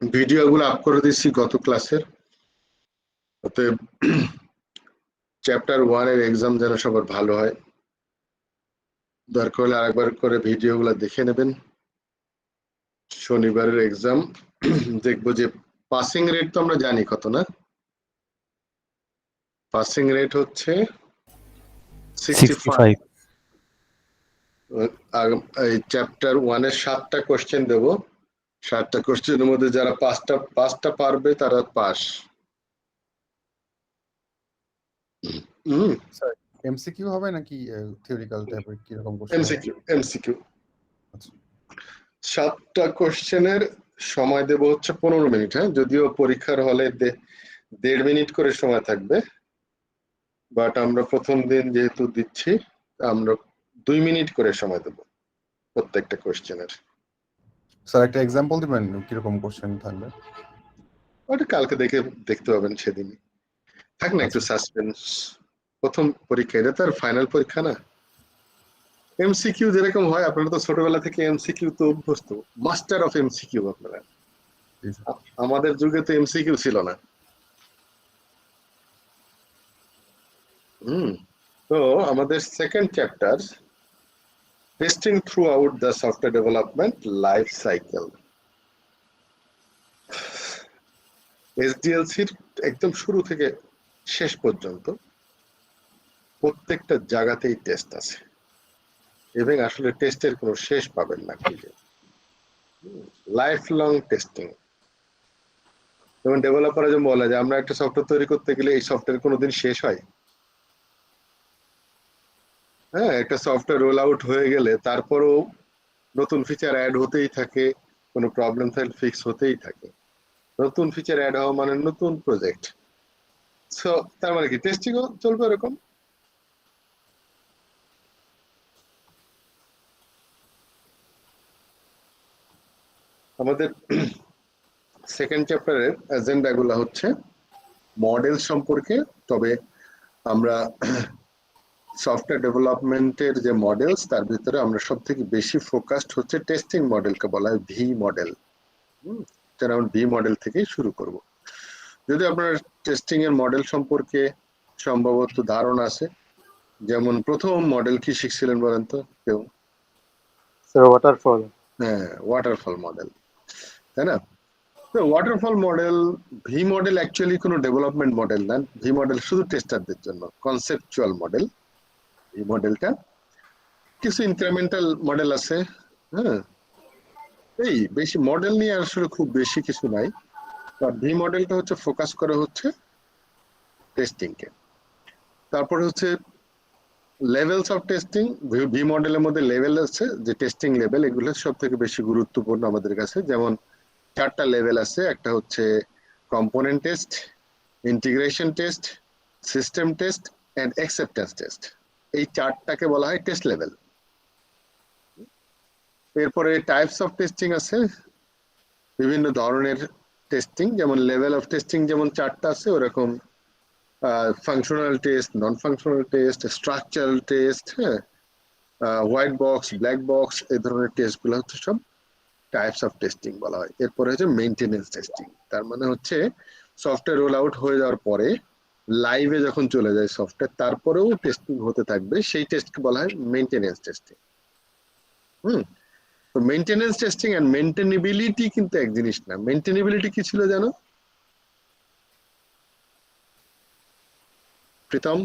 ভিডিওগুলো আপ করে দিচ্ছি গত ক্লাসের। অতএব চ্যাপ্টার 1 এর এক্সাম যেন সবার ভালো হয়, দরকার হলে আরেকবার করে ভিডিওগুলো দেখে নেবেন। শনিবারের এক্সাম দেখবো যে পাসিং রেট তো আমরা জানি কত, না? পাসিং রেট হচ্ছে 65। এই চ্যাপ্টার 1 এর 7টা কোশ্চেন দেব। 7টা কোশ্চেনের মধ্যে যারা পাঁচটা পারবে তারা পাস। স্যার এমসিকিউ হবে নাকি থিওরিক্যাল টাইপের কি রকম কোশ্চেন? এমসিকিউ 7টা কোশ্চেনের সময় দেব হচ্ছে 15 মিনিট। হ্যাঁ, যদিও পরীক্ষার হলে 1.5 মিনিট করে সময় থাকবে, বাট আমরা প্রথম দিন যেহেতু দিচ্ছি আমরা 2 মিনিট করে সময় দেব প্রত্যেকটা কোশ্চেনের। স্যার একটা এক্সাম্পল দিবেন কিরকম কোশ্চেন থাকবে? ওটা কালকে দেখতে পাবেন, সেদিনই থাক না একটু সাসপেন্স। প্রথম পরীক্ষা, এটা তো আর ফাইনাল পরীক্ষা না। এমসিকিউ যেরকম হয়, আপনারা তো ছোটবেলা থেকে এমসিকিউ তো অভ্যস্ত, মাস্টার অফ এমসিকিউ আপনারা। আমাদের যুগে তো এমসিকিউ ছিল না। তো আমাদের second chapter, testing throughout the software development life cycle. এসডিএলসির একদম শুরু থেকে শেষ পর্যন্ত প্রত্যেকটা জায়গাতেই টেস্ট আছে, এবং আসলে টেস্টের কোনো শেষ পাবেন না খুঁজে। Life long testing. যেমন ডেভেলপার যেমন বলে যে আমরা একটা সফটওয়্যার তৈরি করতে গেলে এই সফটওয়্যার কোনোদিন শেষ হয়? হ্যাঁ, একটা সফটওয়্যার রোল আউট হয়ে গেলে তারপরেও নতুন ফিচার অ্যাড হতেই থাকে, কোনো প্রবলেম থাকলে ফিক্স হতেই থাকে। নতুন ফিচার অ্যাড হওয়া মানে নতুন প্রজেক্ট। সো তার মানে কি টেস্টিংও চলবে এরকম। আমাদের সেকেন্ড চ্যাপ্টারের এজেন্ডাগুলো হচ্ছে মডেল সম্পর্কে। তবে আমরা সফটওয়্যার ডেভেলপমেন্টের যে মডেলস, তার ভিতরে আমরা সব থেকে বেশি ফোকাসড হচ্ছে টেস্টিং মডেলকে বলা হয় ভি মডেল। আমরা ভি মডেল থেকেই শুরু করব। যদি আপনার টেস্টিং এর মডেল সম্পর্কে সম্ভবত ধারণা আছে, যেমন প্রথম মডেল কি শিখছিলেন বলেন তো কেউ? Sir waterfall. হ্যাঁ, ওয়াটারফল মডেল, তাই না? Waterfall model, V model actually কোনো ডেভেলপমেন্ট মডেল না। ভি মডেল শুধু টেস্টারদের জন্য, কনসেপচুয়াল মডেল। এই মডেলটা কিছু ইনক্রিমেন্টাল মডেল আছে। হ্যাঁ, এই বেশি মডেল নিয়ে আসলে খুব বেশি কিছু নাই। ভি মডেলটা হচ্ছে ফোকাস করে হচ্ছে টেস্টিং কে। তারপরে হচ্ছে লেভেলস অফ টেস্টিং। ভি মডেলের মধ্যে লেভেল আছে, যে টেস্টিং লেভেল, এগুলো সব থেকে বেশি গুরুত্বপূর্ণ আমাদের কাছে। যেমন 4টা লেভেল আছে। একটা হচ্ছে component test, integration test, system test and acceptance test. এই 4টাকে বলা হয় টেস্ট লেভেল। এরপরে টাইপস অফ টেস্টিং আছে, বিভিন্ন ধরনের টেস্টিং। যেমন লেভেল অফ টেস্টিং যেমন 4টা আছে, ওরকম functional test, non functional test, structural test, হ্যাঁ, হোয়াইট বক্স, ব্ল্যাক বক্স, এই ধরনের টেস্টগুলো হচ্ছে সব টাইপস অফ টেস্টিং বলা হয়। এরপরে হচ্ছে মেইনটেনেন্স টেস্টিং। তার মানে হচ্ছে সফটওয়্যার রোল আউট হয়ে যাওয়ার পরে লাইভে যখন চলে যায় সফটওয়্যার, তারপরেও টেস্টিং হতে থাকবে, সেই টেস্টকে বলা হয় মেইনটেনেন্স টেস্টিং। তো মেইনটেনেন্স টেস্টিং এন্ড মেইনটেনেবিলিটি কিন্তু এক জিনিস না। মেইনটেনেবিলিটি কি ছিল জানো প্রীতম?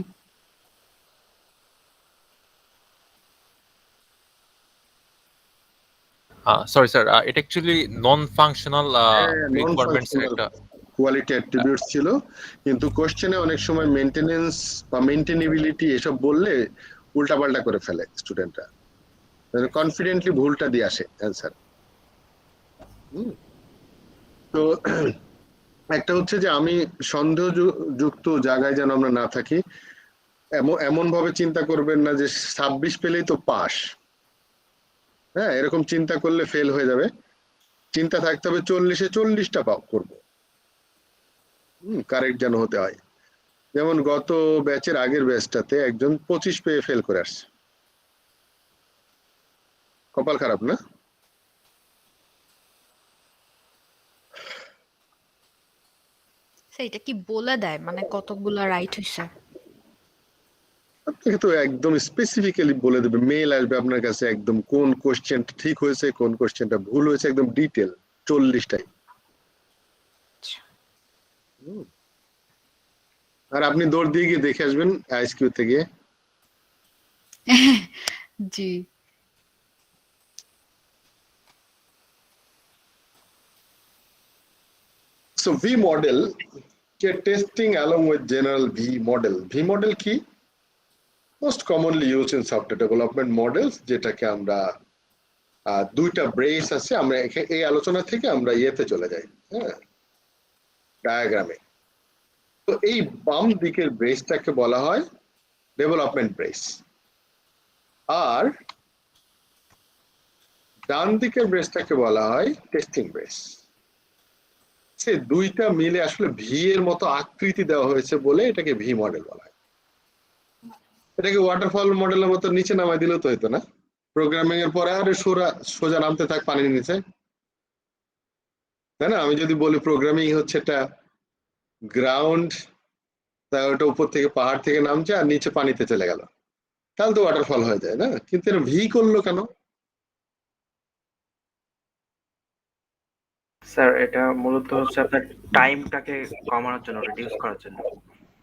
সরি স্যার, এটা অ্যাকচুয়ালি নন ফাংশনাল রিকোয়ারমেন্টস একটা কোয়ালিটি অ্যাট্রিবিউটস ছিল, কিন্তু কোশ্চেনে অনেক সময় মেইনটেনেন্স বা মেইনটেনেবিলিটি এসব বললে উল্টাপাল্টা করে ফেলে স্টুডেন্টরা, কনফিডেন্টলি ভুলটা দিয়ে আসে অ্যান্সার। তো একটা হচ্ছে যে আমি সন্দেহযুক্ত জায়গায় যেন আমরা না থাকি। এমন ভাবে চিন্তা করবেন না যে 26 পেলেই তো পাস। হ্যাঁ, এরকম চিন্তা করলে ফেল হয়ে যাবে। চিন্তা থাকতে হবে 40-এ 40টা করবো, কারেক্ট যেন হতে হয়। যেমন গত ব্যাচের আগের ব্যাচটাতে একজন 25 পেয়ে ফেল করে আসছে। কপাল খারাপ না? সেটা কি বলে দেয় মানে কতগুলা রাইট হইছে? আপনাকে তো একদম স্পেসিফিক্যালি বলে দেবে, মেল আসবে আপনার কাছে একদম কোন কোশ্চেনটা ঠিক হয়েছে কোন কোশ্চেনটা ভুল হয়েছে, একদম ডিটেল 40টাই। আচ্ছা। আর আপনি দৌড় দিয়ে গিয়ে দেখে আসবেন আইএসকিউ তে গিয়ে। জি। So V model के testing along with general V model. V model কি? Most commonly used in software development models, যেটাকে আমরা দুইটা ব্রেস আছে। আমরা এই আলোচনা থেকে আমরা ইয়েতে চলে যাই, হ্যাঁ, ডায়াগ্রামে। তো এই বাম দিকের ব্রেসটাকে বলা হয় ডেভেলপমেন্ট ব্রেস, আর ডান দিকের ব্রেসটাকে বলা হয় টেস্টিং ব্রেস। সে দুইটা মিলে আসলে ভি এর মতো আকৃতি দেওয়া হয়েছে বলে এটাকে ভি মডেল বলা হয়। এটাকে ওয়াটারফল মডেলের মতো নিচে নামাই দিলেও তো হইতো না, প্রোগ্রামিং এর পরে আরে সোজা নামতে থাক পানির নিচে, তাই না? আমি যদি বলি প্রোগ্রামিং হচ্ছে এটা গ্রাউন্ড, তা ওটা উপর থেকে পাহাড় থেকে নামছে আর নিচে পানিতে চলে গেল, তাহলে তো ওয়াটারফল হয়ে যায় না? কিন্তু এর ভি করলো কেন? স্যার এটা মূলত হচ্ছে আপনার টাইমটাকে কমানোর জন্য, রিডিউস করার জন্য।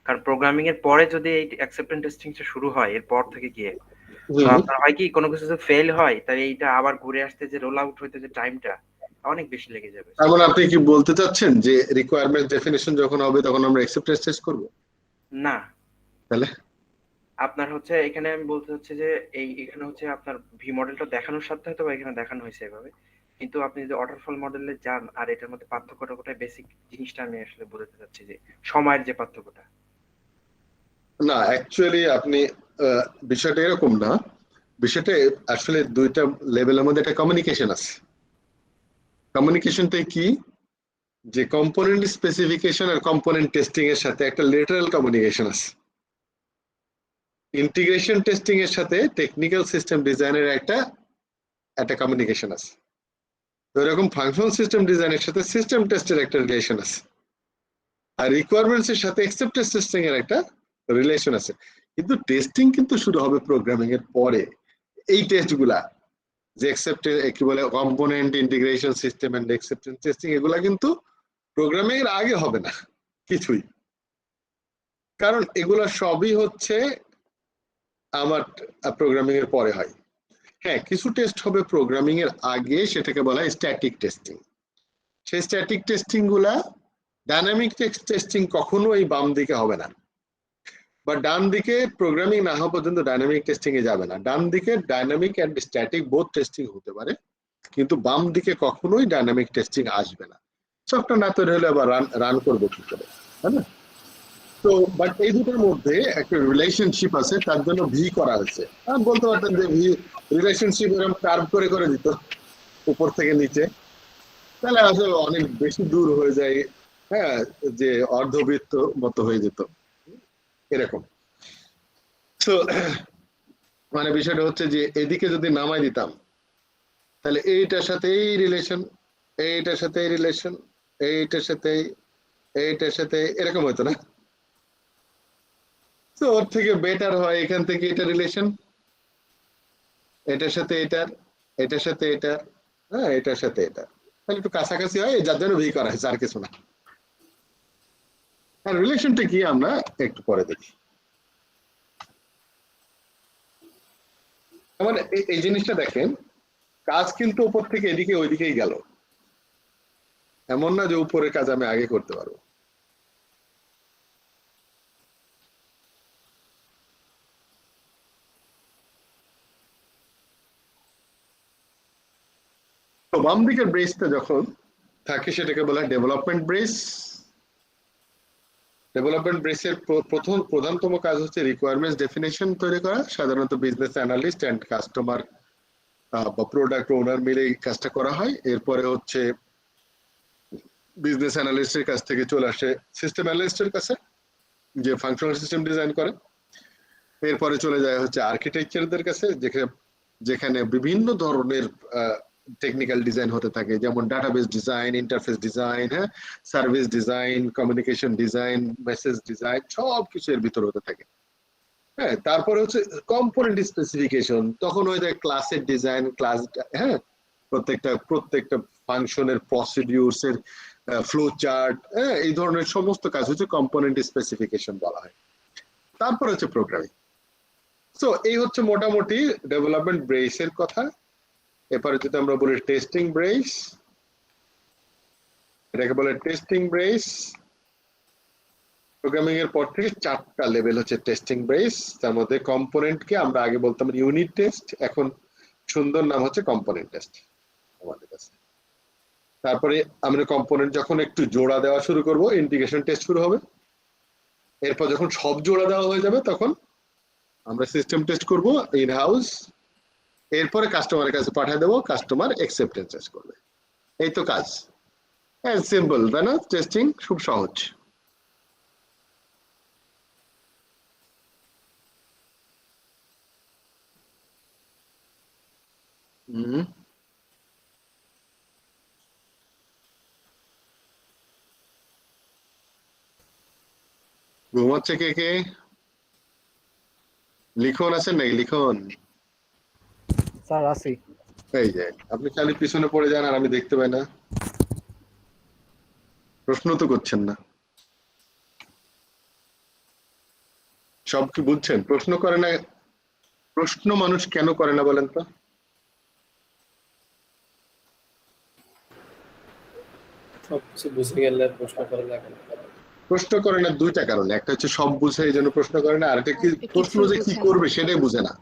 কারণ প্রোগ্রামিং এর পরে যদি এই অ্যাকসেপ্টেন্স টেস্টিংটা শুরু হয় এরপর থেকে গিয়ে, তো আপনার হয় কি কোনো কিছু যদি ফেল হয় তাহলে এইটা আবার ঘুরে আসতে যে রোল আউট হইতে যে টাইমটা অনেক বেশি লেগে যাবে। এমন আপনি কি বলতে চাচ্ছেন যে রিকোয়ারমেন্ট ডেফিনিশন যখন হবে তখন আমরা অ্যাকসেপ্টেন্স টেস্ট করব? না, তাহলে আপনার হচ্ছে এখানে আমি বলতে হচ্ছে যে এখানে হচ্ছে আপনার ভি মডেলটা দেখানোর সাথে হয়তো এখানে দেখানো হয়েছে এভাবে, কিন্তু আপনি যদি ওয়াটারফল মডেলে যান আর এটার মধ্যে পার্থক্যটা কোথায়, বেসিক জিনিসটা আমি আসলে বোঝাতে চাচ্ছি যে সময়ের যে পার্থক্যটা। না, অ্যাকচুয়ালি আপনি বিষয়টা এরকম না। বিষয়টা আসলে দুইটা লেভেলের মধ্যে একটা কমিউনিকেশন আছে। কমিউনিকেশনটা কি, যে কম্পোনেন্ট স্পেসিফিকেশন আর কম্পোনেন্ট টেস্টিং এর সাথে একটা লেটারাল কমিউনিকেশন আছে। ইন্টিগ্রেশন টেস্টিং এর সাথে টেকনিক্যাল সিস্টেম ডিজাইনের একটা কমিউনিকেশন আছে। তো এরকম ফাংশনাল সিস্টেম ডিজাইনের সাথে সিস্টেম টেস্টের একটা রিলেশন আছে, আর রিকোয়ারমেন্টস এর সাথে অ্যাকসেপ্টেন্স টেস্টিং এর একটা রিলেশন আছে। কিন্তু টেস্টিং কিন্তু শুরু হবে প্রোগ্রামিং এর পরে। এই টেস্টগুলা যে কি বলে component integration system and acceptance testing, এগুলা কিন্তু প্রোগ্রামিং এর আগে হবে না কিছুই, কারণ এগুলা সবই হচ্ছে আমার প্রোগ্রামিং এর পরে হয়। হ্যাঁ, কিছু টেস্ট হবে প্রোগ্রামিং এর আগে, সেটাকে বলা হয় স্ট্যাটিক টেস্টিং। সেই স্ট্যাটিক টেস্টিং গুলা, ডাইনামিক টেস্টিং কখনো এই বাম দিকে হবে না, বা ডান দিকে প্রোগ্রামিং না হওয়া পর্যন্ত ডাইনামিক টেস্টিং এ যাবে না। ডান দিকে dynamic and static both testing হতে পারে, কিন্তু বাম দিকে কখনোই ডাইনামিক টেস্টিং আসবে না। সফটওয়্যার না তৈরি হলে আবার রান করবো কি করে, তাই না? তো বাট এই দুটোর মধ্যে একটা রিলেশনশিপ আছে, তার জন্য ভি করা হয়েছে। বলতে পারতেন যে ভি রিলেশনশিপ এরকম কার্ভ করে করে দিত উপর থেকে নিচে, তাহলে আসলে অনেক বেশি দূর হয়ে যায়, হ্যাঁ, যে অর্ধবৃত্ত মতো হয়ে যেত এরকম। তো মানে বিষয়টা হচ্ছে যে এদিকে যদি নামাই দিতাম তাহলে এইটার সাথে এই রিলেশন, এইটার সাথে এই রিলেশন, এইটার সাথে এইটার সাথে এরকম হতো না? তো ওর থেকে বেটার হয় এখান থেকে এটা রিলেশন, এটার সাথে এটার, এটার সাথে এটার, হ্যাঁ, এটার সাথে এটা, তাহলে একটু কাছাকাছি হয়, যার জন্য ভি করা হয়েছে, আর কিছু না। আর রিলেশনটা কি আমরা একটু পরে দেখি। মানে এই জিনিসটা দেখেন, কাজ কিন্তু উপর থেকে এদিকে ওইদিকেই গেল, এমন না যে উপরের কাজ আমি আগে করতে পারবো। তো বাম দিকের ব্রেসটা যখন থাকে সেটাকে বলা হয় ডেভেলপমেন্ট ব্রেস। ডেভেলপমেন্ট ব্রেসের প্রধানতম কাজ হচ্ছে রিকোয়ারমেন্টস ডেফিনেশন তৈরি করা, সাধারণত বিজনেস অ্যানালিস্ট এন্ড কাস্টমার বা প্রোডাক্ট ওনার মিলে এই কাজটা করা হয়। এরপরে হচ্ছে বিজনেস অ্যানালিস্টের কাছ থেকে চলে আসে সিস্টেম অ্যানালিস্টের কাছে, যে ফাংশনাল সিস্টেম ডিজাইন করে। এরপরে চলে যায় হচ্ছে আর্কিটেকচারদের কাছে, যেখানে বিভিন্ন ধরনের টেকনিক্যাল ডিজাইন হতে থাকে, যেমন ডাটাবেস ডিজাইন, ইন্টারফেস ডিজাইন, হ্যাঁ, service design, communication design, message design, সব কিছু এর ভিতরে হতে থাকে। হ্যাঁ, তারপরে হচ্ছে কম্পোনেন্ট স্পেসিফিকেশন, তখন হয়ে যায় ক্লাসের ডিজাইন, ক্লাস, হ্যাঁ, প্রত্যেকটা ফাংশনের প্রসিডিউরস এর ফ্লো চার্ট, হ্যাঁ, এই ধরনের সমস্ত কাজ হচ্ছে কম্পোনেন্ট স্পেসিফিকেশন বলা হয়। তারপর হচ্ছে প্রোগ্রামিং। সো এই হচ্ছে মোটামুটি ডেভেলপমেন্ট ব্রেস এর কথা। এরপরে যদি আমরা বলি টেস্টিং ব্রেস, এটাকে বলে টেস্টিং ব্রেস। প্রোগ্রামিং এর পর থেকে 4টা লেভেল হচ্ছে টেস্টিং ব্রেস। তার মধ্যে কম্পোনেন্টকে আমরা আগে বলতাম ইউনিট টেস্ট, এখন সুন্দর নাম হচ্ছে কম্পোনেন্ট টেস্ট আমাদের কাছে। তারপরে আমরা কম্পোনেন্ট যখন একটু জোড়া দেওয়া শুরু করব, ইন্টিগ্রেশন টেস্ট শুরু হবে। এরপর যখন সব জোড়া দেওয়া হয়ে যাবে তখন আমরা সিস্টেম টেস্ট করব ইন হাউস। এরপরে কাস্টমারের কাছে পাঠিয়ে দেবো, কাস্টমার অ্যাকসেপ্টেন্স টেস্ট করবে। এই তো কাজ, সিম্পল, তাই না? টেস্টিং খুব সহজ। ঘুমাচ্ছে কে কে? লিখন আছেন নাকি? লিখন স্যার আছি। এই যে আপনি খালি পিছনে পড়ে যান আর আমি দেখতে পাই না, প্রশ্ন তো করছেন না। সব কি বুঝছেন? প্রশ্ন করে না, প্রশ্ন মানুষ কেন করে না বলেন তো? সবকিছু বুঝে গেলে প্রশ্ন করা লাগে না। প্রশ্ন করে না দুইটা কারণে, একটা হচ্ছে সব বুঝে এই জন্য প্রশ্ন করে না, আর একটা কি প্রশ্ন যে কি করবে সেটাই বুঝে না।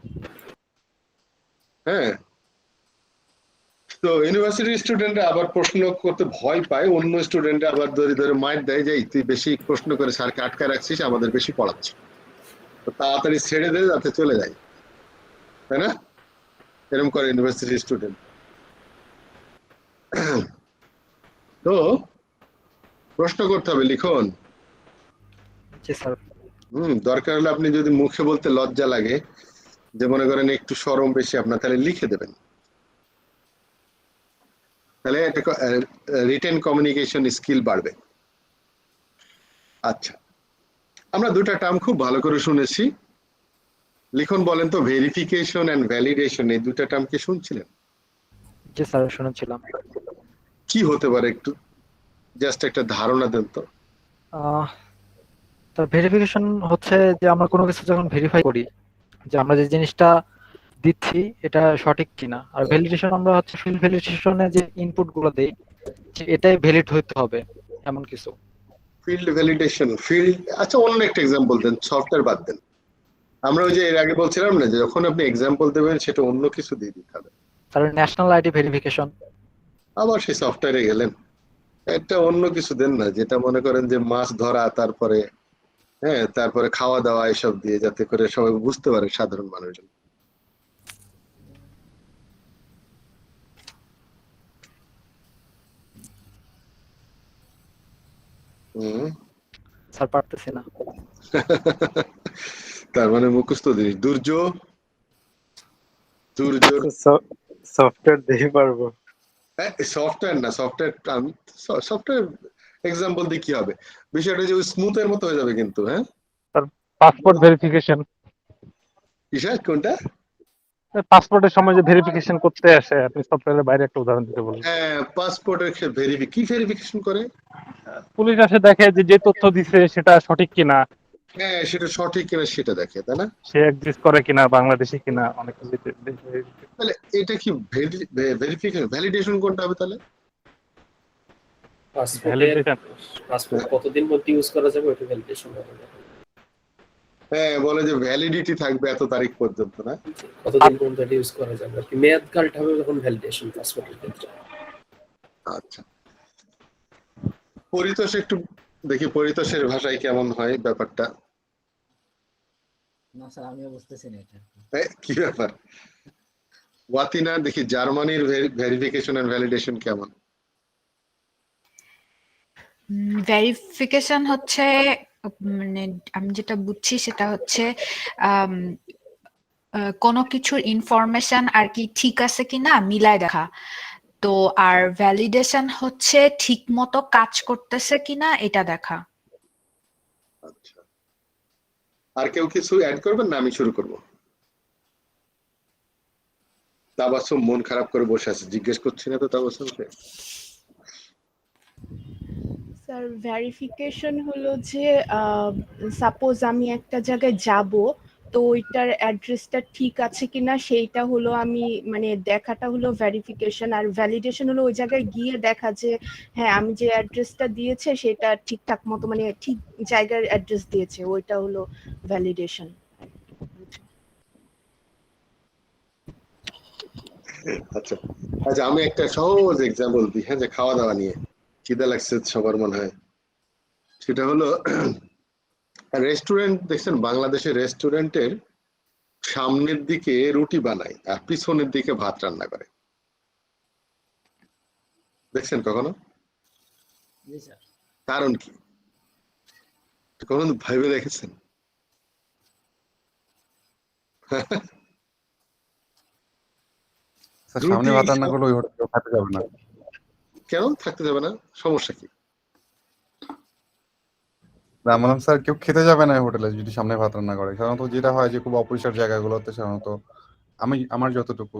হ্যাঁ, তো ইউনিভার্সিটি স্টুডেন্টরা আবার প্রশ্ন করতে ভয় পায়, অন্য স্টুডেন্টরা আবার ধরে ধরে মাইর দেয় যে তুই বেশি প্রশ্ন করে স্যারকে আটকা রাখছিস, আমাদের বেশি পড়াচ্ছিস, তো তাড়াতাড়ি ছেড়ে দে যাতে চলে যায়, তাই না? এরকম করে ইউনিভার্সিটি স্টুডেন্ট। তো প্রশ্ন করতে হবে, লিখন। জি স্যার। দরকার হলে আপনি যদি মুখে বলতে লজ্জা লাগে, যে মনে করেন একটু শরম বেশি আপনার, তাহলে লিখে দেবেন, তাহলে একটা রিটেন কমিউনিকেশন স্কিল বাড়বে। আচ্ছা, আমরা দুটা টার্ম খুব ভালো করে শুনেছি। লিখন বলেন তো, ভেরিফিকেশন এন্ড ভ্যালিডেশন, এই দুটা টার্ম কি শুনছিলেন? জি স্যার শুনেছিলাম। কি হতে পারে একটু জাস্ট একটা ধারণা দেন তো। তো ভেরিফিকেশন হচ্ছে যে আমরা কোনো কিছু যখন ভেরিফাই করি যে আমরা যে জিনিসটা দিচ্ছি এটা সঠিক কিনা, আর ভ্যালিডেশন আমরা হচ্ছে ফিল্ড ভ্যালিডেশনে যে ইনপুট গুলো দেই এটাই ভ্যালিড হতে হবে এমন কিছু। ফিল্ড ভ্যালিডেশন, ফিল্ড, আচ্ছা অন্য একটা এক্সাম্পল দেন, সফটওয়্যার বাদ দেন। আমরা ওই যে এর আগে বলছিলাম না যে যখন আপনি এক্সাম্পল দেবেন সেটা অন্য কিছু দিয়ে দিতে হবে। তাহলে ন্যাশনাল আইডি ভেরিফিকেশন। আবার সেই সফটওয়্যারে গেলেন, একটা অন্য কিছু দেন না, যেটা মনে করেন যে মাছ ধরা, তারপরে হ্যাঁ, তারপরে খাওয়া দাওয়া, এসব দিয়ে, যাতে করে সবাই বুঝতে পারে সাধারণ মানুষজন। স্যার পারতেছি না। তার মানে মুখস্থ জিনিস। দুর্যোগ, সফটওয়্যার দেখে পারবো। সফটওয়্যার না, সফটওয়্যার এক্সাম্পল দিয়ে কি হবে? বিষয়টা যে স্মুথ এর মতো হয়ে যাবে কিন্তু। হ্যাঁ, পাসপোর্ট ভেরিফিকেশন। কিসের কোনটা? পাসপোর্টের সময় যে ভেরিফিকেশন করতে আসে, আপনি সফটওয়্যারের বাইরে একটা উদাহরণ দিতে বলুন। হ্যাঁ, পাসপোর্টের কি ভেরিফিকেশন করে? পুলিশ আসে দেখে যে তথ্য দিছে সেটা সঠিক কিনা, হ্যাঁ, সেটা সঠিক কিনা সেটা দেখে, তাই না? সে এক্সিস্ট করে কিনা, বাংলাদেশি কিনা, অনেক কিছু। তাহলে এটা কি ভেরিফিকেশন? ভ্যালিডেশন কোনটা হবে তাহলে? পাসপোর্ট কতদিন মধ্যে ইউজ করা যাবে ওটা ভ্যালিডেশন হবে। হ্যাঁ, বলে যে ভ্যালিডিটি থাকবে এত তারিখ পর্যন্ত, না? কতদিন পর্যন্ত এটা ইউজ করা যাবে আর কি, মেয়াদ কালটা হবে যখন ভ্যালিডেশন পাসপোর্টের ক্ষেত্রে। আচ্ছা, পরিতোষ একটু দেখি, পরিতোষের ভাষায় কেমন হয় ব্যাপারটা। না স্যার, আমিও বুঝতেছি না এটা কি ব্যাপার। ওয়াতিনা, দেখি জার্মানির ভেরিফিকেশন এন্ড ভ্যালিডেশন কেমন? ভেরিফিকেশন হচ্ছে, মানে আমি যেটা বুঝছি সেটা হচ্ছে কোনো কিছুর ইনফরমেশন আর কি ঠিক আছে কিনা মিলায় দেখা। তো আর ভ্যালিডেশন হচ্ছে ঠিক মতো কাজ করতেছে কিনা এটা দেখা। আচ্ছা, আর কেউ কিছু অ্যাড করবেন না? আমি শুরু করব। তাবাসসুম মন খারাপ করে বসে আছে, জিজ্ঞেস করছি না তো তাবাসসুমকে। স্যার ভেরিফিকেশন হলো যে সাপোজ আমি একটা জায়গায় যাব, তো ওইটার অ্যাড্রেসটা ঠিক আছে কিনা সেইটা হলো আমি মানে দেখাটা হলো ভেরিফিকেশন। আর ভ্যালিডেশন হলো ওই জায়গায় গিয়ে দেখা যে হ্যাঁ আমি যে অ্যাড্রেসটা দিয়েছে সেটা ঠিকঠাক মতো মানে ঠিক জায়গার অ্যাড্রেস দিয়েছে, ওইটা হলো ভ্যালিডেশন। আচ্ছা আচ্ছা, আমি একটা সহজ এক্সাম্পল দিই, হ্যাঁ, যে খাওয়া দাওয়া নিয়ে খিদে লাগছে সবার মনে হয়। সেটা হলো রেস্টুরেন্ট দেখছেন, বাংলাদেশের রেস্টুরেন্টের সামনের দিকে রুটি বানায় আর পিছনের দিকে ভাত রান্না করে, দেখছেন কখনো? জি স্যার। কারণ কি কখনো ভাইবে দেখেছেন? সামনে ভাত রান্না করলে ওই হোটেলে থাকতে যাবে না। কেন থাকতে যাবে না? সমস্যা কি? বললাম স্যার কেউ খেতে যাবে না হোটেলে যদি সামনে ভাত রান্না করে। সাধারণত যেটা হয় যে খুব অপরিষ্কার জায়গাগুলোতে সাধারণত আমার যতটুকু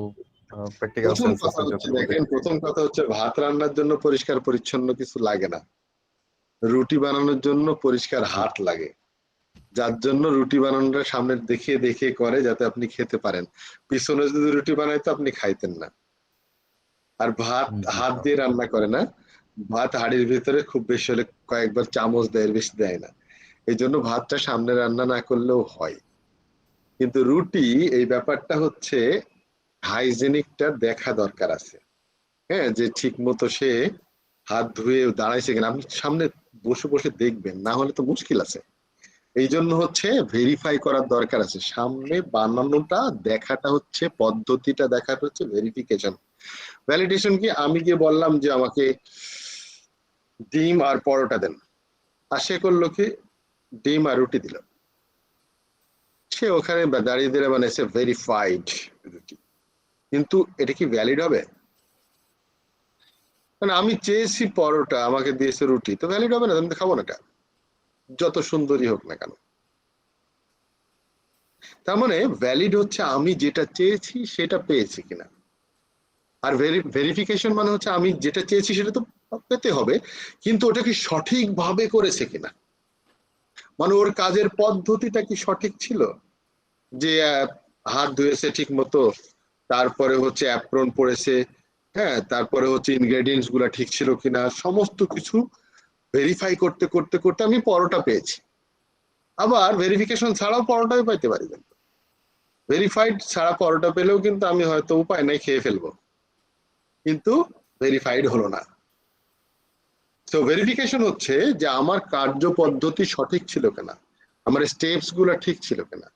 প্র্যাকটিক্যাল প্রথম সেন্স কথা আছে হচ্ছে দেখেন, প্রথম কথা হচ্ছে ভাত রান্নার জন্য পরিষ্কার পরিচ্ছন্ন কিছু লাগে না, রুটি বানানোর জন্য পরিষ্কার হাত লাগে, যার জন্য রুটি বানানোটা সামনে দেখিয়ে দেখিয়ে করে যাতে আপনি খেতে পারেন। পিছনে যদি রুটি বানাইতো আপনি খাইতেন না। আর ভাত হাত দিয়ে রান্না করে না, ভাত হাঁড়ির ভিতরে খুব বেশি হলে কয়েকবার চামচ দেয়, বেশি দেয় না। এই জন্য ভাতটা সামনে রান্না না করলেও হয়। কিন্তু রুটি এই ব্যাপারটা হচ্ছে হাইজেনিকটা দেখা দরকার আছে, হ্যাঁ, যে ঠিক মতো সে হাত ধুয়ে দাঁড়াইছে কিনা আপনি সামনে বসে বসে দেখবেন, না হলে তো মুশকিল আছে। এই জন্য হচ্ছে ভেরিফাই করার দরকার আছে, সামনে বানানোটা দেখাটা হচ্ছে, পদ্ধতিটা দেখাটা হচ্ছে ভেরিফিকেশন। ভ্যালিডেশন কি? আমি গিয়ে বললাম যে আমাকে ডিম আর পরোটা দেন, আর সে করলো কি ডিম আর রুটি দিল, সে ওখানে দাঁড়িয়ে দিলে মানে সে ভেরিফাইড রুটি, কিন্তু এটা কি ভ্যালিড হবে? মানে আমি চেয়েছি পরোটা, আমাকে দিয়েছে রুটি, তো ভ্যালিড হবে না, আমি তো খাবো না এটা, যত সুন্দরই হোক না কেন। তার মানে ভ্যালিড হচ্ছে আমি যেটা চেয়েছি সেটা পেয়েছি কিনা। আর ভেরিফিকেশন মানে হচ্ছে আমি যেটা চেয়েছি সেটা তো পেতে হবে, কিন্তু ওটা কি সঠিকভাবে করেছে কিনা, মানে ওর কাজের পদ্ধতিটা কি সঠিক ছিল, যে হাত ধুয়েছে ঠিক মতো, তারপরে হচ্ছে অ্যাপ্রন পরেছে, হ্যাঁ, তারপরে হচ্ছে ইনগ্রেডিয়েন্টস গুলা ঠিক ছিল কিনা, সমস্ত কিছু ভেরিফাই করতে করতে করতে আমি পরোটা পেয়েছি। আবার ভেরিফিকেশন ছাড়াও পরোটাই পাইতে পারি, কিন্তু ভেরিফাইড ছাড়া পরোটা পেলেও কিন্তু আমি হয়তো উপায় নাই খেয়ে ফেলবো, কিন্তু ভেরিফাইড হলো না। তো ভেরিফিকেশন হচ্ছে যে আমার কার্য পদ্ধতি সঠিক ছিল কিনা, আমার স্টেপস গুলা ঠিক ছিল কিনা,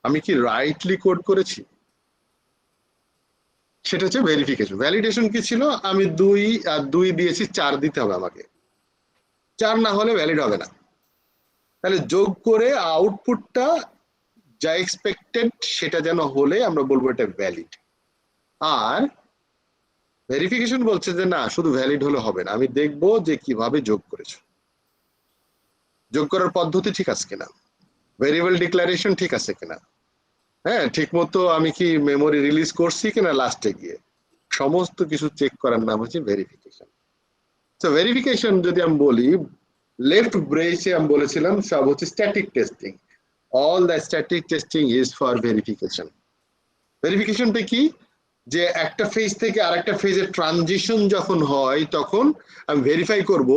আমি কি রাইটলি কোড করেছি, সেটা হচ্ছে ভেরিফিকেশন। ভ্যালিডেশন কি ছিল? আমি 2 আর 2 দিয়েছি, 4 দিতে হবে আমাকে, 4 না হলে ভ্যালিড হবে না। তাহলে যোগ করে আউটপুটটা যা এক্সপেক্টেড সেটা যেন হলে আমরা বলবো এটা ভ্যালিড। আর ভেরিফিকেশন বলছে যে না, শুধু ভ্যালিড হলে হবে না, আমি দেখবো যে কিভাবে যোগ করেছো, যোগ করার পদ্ধতি ঠিক আছে কিনা, ভেরিয়েবল ডিক্লারেশন ঠিক আছে কিনা, হ্যাঁ, ঠিক মতো আমি কি মেমোরি রিলিজ করছি কিনা লাস্টে গিয়ে, সমস্ত কিছু চেক করার নাম হচ্ছে ভেরিফিকেশন। তো ভেরিফিকেশন যদি আমি বলি, লেফট ব্রেসে আমি বলেছিলাম সব হচ্ছে static testing, all the static testing is for verification. ভেরিফিকেশনটা কি? যে একটা ফেজ থেকে আরেকটা ফেজের ট্রানজিশন যখন হয় তখন আমি ভেরিফাই করব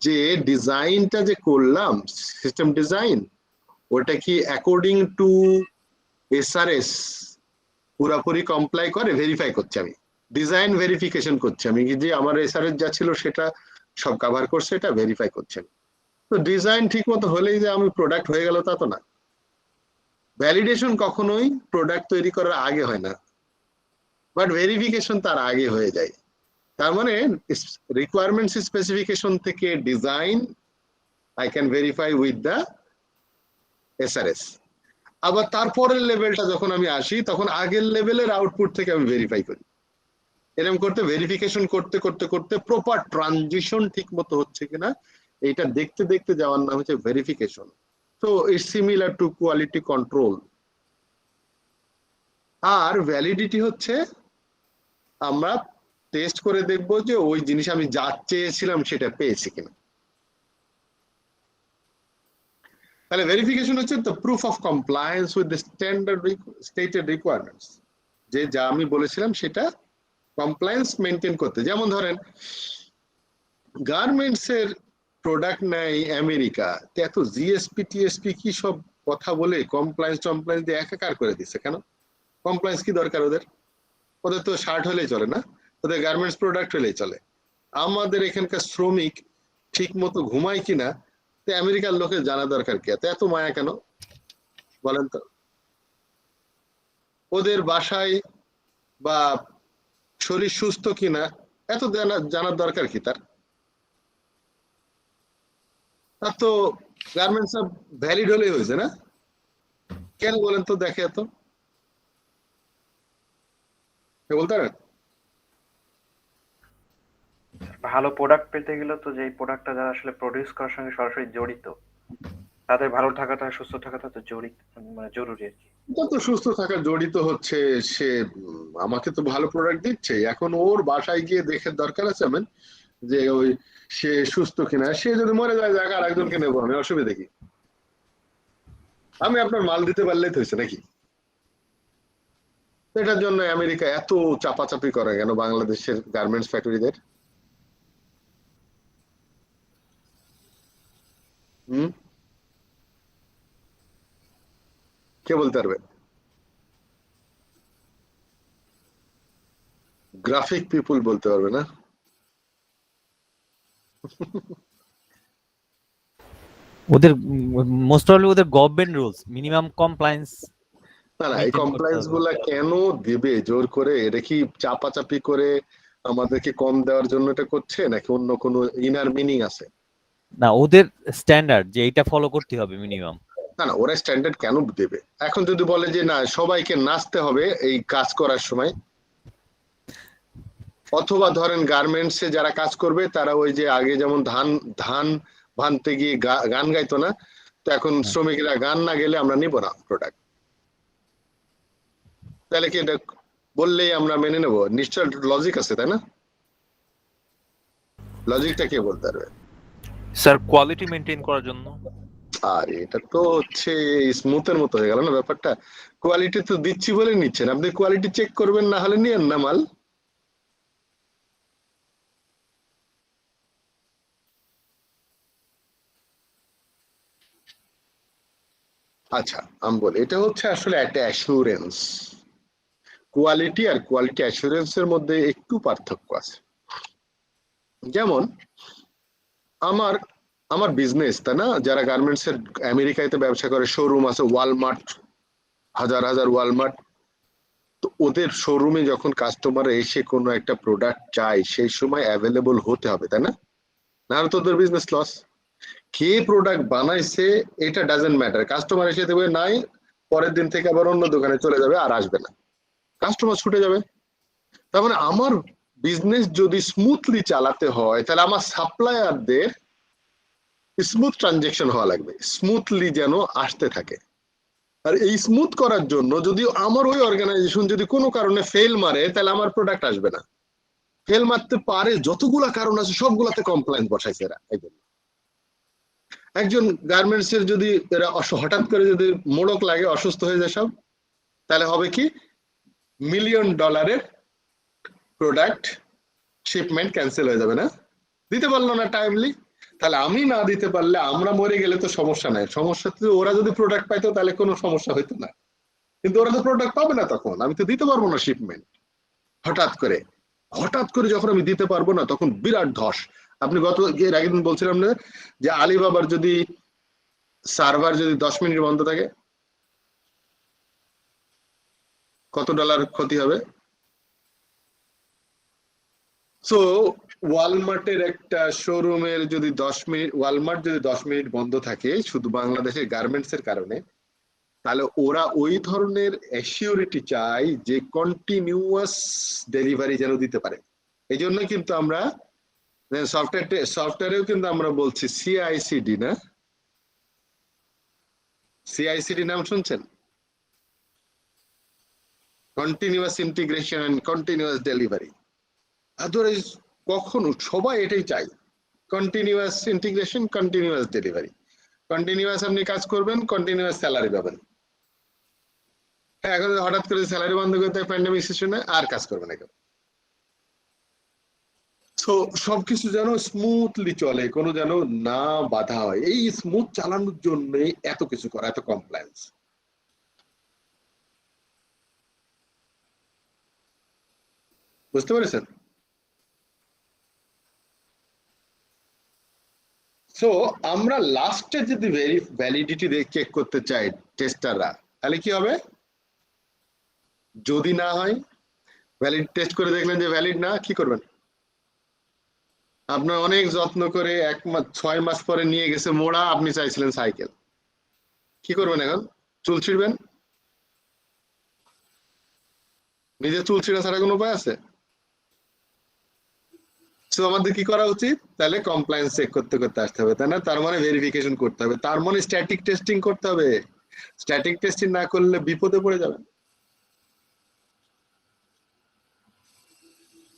যে ডিজাইনটা যে করলাম, সিস্টেম ডিজাইন, ওটা কি অ্যাকর্ডিং টু এসআরএস পুরাপুরি কমপ্লাই করে, ভেরিফাই করছি আমি, ডিজাইন ভেরিফিকেশন করছি আমি, যে আমার এসআরএস যা ছিল সেটা সব কভার করছে, এটা ভেরিফাই করছেন। তো ডিজাইন ঠিক মতো হলেই যে আমি প্রোডাক্ট হয়ে গেল তা তো না। ভ্যালিডেশন কখনোই প্রোডাক্ট তৈরি করার আগে হয় না, বাট ভেরিফিকেশন তার আগে হয়ে যায়। তার মানে রিকোয়ারমেন্টস স্পেসিফিকেশন থেকে design I can verify with the SRS. আবার তারপরের লেভেলটা যখন আমি আসি তখন আগের লেভেলের আউটপুট থেকে আমি ভেরিফাই করি। এরকম করতে ভেরিফিকেশন করতে করতে করতে প্রপার ট্রানজিশন ঠিক মতো হচ্ছে কিনা এটা দেখতে দেখতে যাওয়ার নাম হচ্ছে ভেরিফিকেশন। তো it's similar to quality control. আর ভ্যালিডিটি হচ্ছে আমরা টেস্ট করে দেখবো যে ওই জিনিস আমি যা চেয়েছিলাম সেটা পেয়েছি কিনা। তাহলে ভেরিফিকেশন হচ্ছে the proof of compliance with the standard stated requirements, যে যা আমি বলেছিলাম সেটা কমপ্লায়েন্স মেনটেন করতে। যেমন ধরেন গার্মেন্টস এর প্রোডাক্ট নেয় আমেরিকা, এত জিএসপি টিএসপি কি সব কথা বলে কমপ্লায়েন্স টমপ্লায়েন্স দিয়ে একাকার করে দিচ্ছে। কেন কমপ্লায়েন্স কি দরকার ওদের? ওদের তো শার্ট হলেই চলে না, ওদের গার্মেন্টস প্রোডাক্ট হলেই চলে। আমাদের এখানকার শ্রমিক ঠিক মতো ঘুমায় কিনা তো আমেরিকার লোকের জানা দরকার কি? এত মায়া কেন বলেন তো? ওদের বাসায় বা শরীর সুস্থ কিনা এত জানার দরকার কি তার? তার তো গার্মেন্টস ভ্যালিড হলেই হয়েছে না? কেন বলেন তো? দেখে এত বলতে পারেন? ভালো প্রোডাক্ট পেতে গেলে তো যেই প্রোডাক্টটা যারা আসলে প্রডিউস করার সঙ্গে সরাসরি জড়িত, তাদের ভালো থাকাটা সুস্থ থাকাটা তো জড়িত, মানে জরুরি আর কি। তো সুস্থ থাকা জড়িত হচ্ছে সে আমাকে তো ভালো প্রোডাক্ট দিচ্ছে, এখন ওর বাসায় গিয়ে দেখে দরকার আছে আমার যে ওই সে সুস্থ কিনা। সে যদি মরে যায় যাক আর একজনকে নেবো আমি, অসুবিধা কি? আমি আপনার মাল দিতে পারলেই তো হয়েছে নাকি? এটার জন্য আমেরিকা এত চাপাচাপি করে কেন বাংলাদেশের গার্মেন্টস ফ্যাক্টরিদের? কে বলতে পারবে? গ্রাফিক পিপুল বলতে পারবে না? ওদের মোস্ট প্রবাবলি ওদের গভর্নমেন্ট রুলস মিনিমাম কমপ্লায়েন্স। না না, এই কমপ্লায়েন্স গুলা কেন দিবে জোর করে? এটা কি চাপাচাপি করে আমাদেরকে কম দেওয়ার জন্য এটা করছে নাকি অন্য কোনো ইনার মিনিং আছে? না, ওদের স্ট্যান্ডার্ড যে এটা ফলো করতে হবে মিনিমাম। না না, ওরা স্ট্যান্ডার্ড কেন দেবে? এখন যদি বলে যে না সবাইকে নাচতে হবে এই কাজ করার সময়, অথবা ধরেন গার্মেন্টসে যারা কাজ করবে তারা ওই যে আগে যেমন ধান ভানতে গিয়ে গান গাইতো না, তো এখন শ্রমিকরা গান না গেলে আমরা নিব না প্রোডাক্ট। তাহলে কি এটা বললেই আমরা মেনে নেব? নিশ্চয় লজিক আছে, তাই না? লজিকটা কে বলতে পারবে? স্যার কোয়ালিটি মেনটেন করার জন্য। আর এটা তো হচ্ছে স্মুথের মতো হয়ে গেল না ব্যাপারটা। কোয়ালিটি তো দিচ্ছি বলে নিচ্ছেন, আপনি কোয়ালিটি চেক করবেন না হলে নিয়েন না মাল। আচ্ছা আমি বলি, এটা হচ্ছে আসলে একটা অ্যাসুরেন্স। কোয়ালিটি আর কোয়ালিটি অ্যাসুরেন্স এর মধ্যে একটু পার্থক্য আছে। যেমন আমার বিজনেস, তাই না? যারা গার্মেন্টস এর আমেরিকাতে ব্যবসা করে, শোরুম আছে, ওয়ালমার্ট, হাজার হাজার ওয়ালমার্ট। তো ওদের শোরুমে যখন কাস্টমার এসে কোনো একটা প্রোডাক্ট চায় সেই সময় অ্যাভেলেবল হতে হবে, তাই না? নাহলে তো ওদের বিজনেস লস। কে প্রোডাক্ট বানাইছে এটা ডাজেন্ট ম্যাটার, কাস্টমার এসে দেবে নাই, পরের দিন থেকে আবার অন্য দোকানে চলে যাবে আর আসবে না, কাস্টমার ছুটে যাবে। তার মানে আমার বিজনেস যদি স্মুথলি চালাতে হয় তাহলে আমার সাপ্লায়ারদের স্মুথ ট্রানজেকশন হওয়া লাগবে, স্মুথলি যেন আসতে থাকে। আর এই স্মুথ করার জন্য যদি আমার ওই অর্গানাইজেশন যদি কোনো কারণে ফেল মারে তাহলে আমার প্রোডাক্ট আসবে না। ফেল মারতে পারে যতগুলা কারণ আছে সবগুলাতে কমপ্লায়েন্স বসাইছে এরা। একজন গার্মেন্টস এর যদি এরা হঠাৎ করে যদি মোড়ক লাগে, অসুস্থ হয়ে যায় সব, তাহলে হবে কি $1 মিলিয়ন প্রোডাক্ট শিপমেন্ট ক্যান্সেল হয়ে যাবে না? দিতে পারলো না টাইমলি। তাহলে আমি না দিতে পারলে আমরা মরে গেলে তো সমস্যা নাই, সমস্যা তো ওরা যদি প্রোডাক্ট পাইতো তাহলে কোনো সমস্যা হইতো না, কিন্তু ওরা তো প্রোডাক্ট পাবে না, তখন আমি তো দিতে পারবো না শিপমেন্ট। হঠাৎ করে যখন আমি দিতে পারবো না তখন বিরাট ধস। আপনি এর আগের দিন বলছিলাম না যে আলিবাবার যদি সার্ভার যদি 10 মিনিট বন্ধ থাকে কত ডলার ক্ষতি হবে? সো ওয়ালমার্টের একটা শোরুমের যদি 10 মিনিট, ওয়ালমার্ট যদি 10 মিনিট বন্ধ থাকে শুধু বাংলাদেশের গার্মেন্টস এর কারণে, তাহলে ওরা ওই ধরনের অ্যাসিউরিটি চাই যে কন্টিনিউয়াস ডেলিভারি যেন দিতে পারে। এই জন্য কিন্তু আমরা সফটওয়্যারেও কিন্তু আমরা বলছি সিআইসিডি, না? সিআইসিডি নাম শুনছেন? Continuous integration and continuous delivery. Otherwise কখনো সবাই এটাই চাই, continuous integration, continuous delivery. Continuous আপনি কাজ করবেন, কন্টিনিউয়াস স্যালারি পাবেন। হ্যাঁ, এখন হঠাৎ করে স্যালারি বন্ধ করতে হয় প্যান্ডেমিক সিচুয়েশনে, আর কাজ করবে না কেউ। তো সবকিছু যেন স্মুথলি চলে, কোনো যেন না বাধা হয়। এই স্মুথ চালানোর জন্য এত কিছু করা, এত কমপ্লায়েন্স। বুঝতে পেরেছেন? সো আমরা লাস্টে যদি ভ্যালিডিটি চেক করতে চাই টেস্টাররা, তাহলে কি হবে? যদি না হয়, ভ্যালিড টেস্ট করে দেখলেন যে ভ্যালিড না, কি করবেন? আপনার অনেক যত্ন করে 1 মাস 6 মাস পরে নিয়ে গেছে মোড়া, আপনি চাইছিলেন সাইকেল, কি করবেন এখন? চুল ছিঁড়বেন? নিজে চুল ছিঁড়া ছাড়া কোনো উপায় আছে? তো আমাদের কি করা উচিত? তাহলে কমপ্লায়েন্স চেক করতে করতে আসতে হবে, তাই না? তার মানে ভেরিফিকেশন করতে হবে, তার মানে স্ট্যাটিক টেস্টিং করতে হবে। স্ট্যাটিক টেস্টিং না করলে বিপদে পড়ে যাবেন।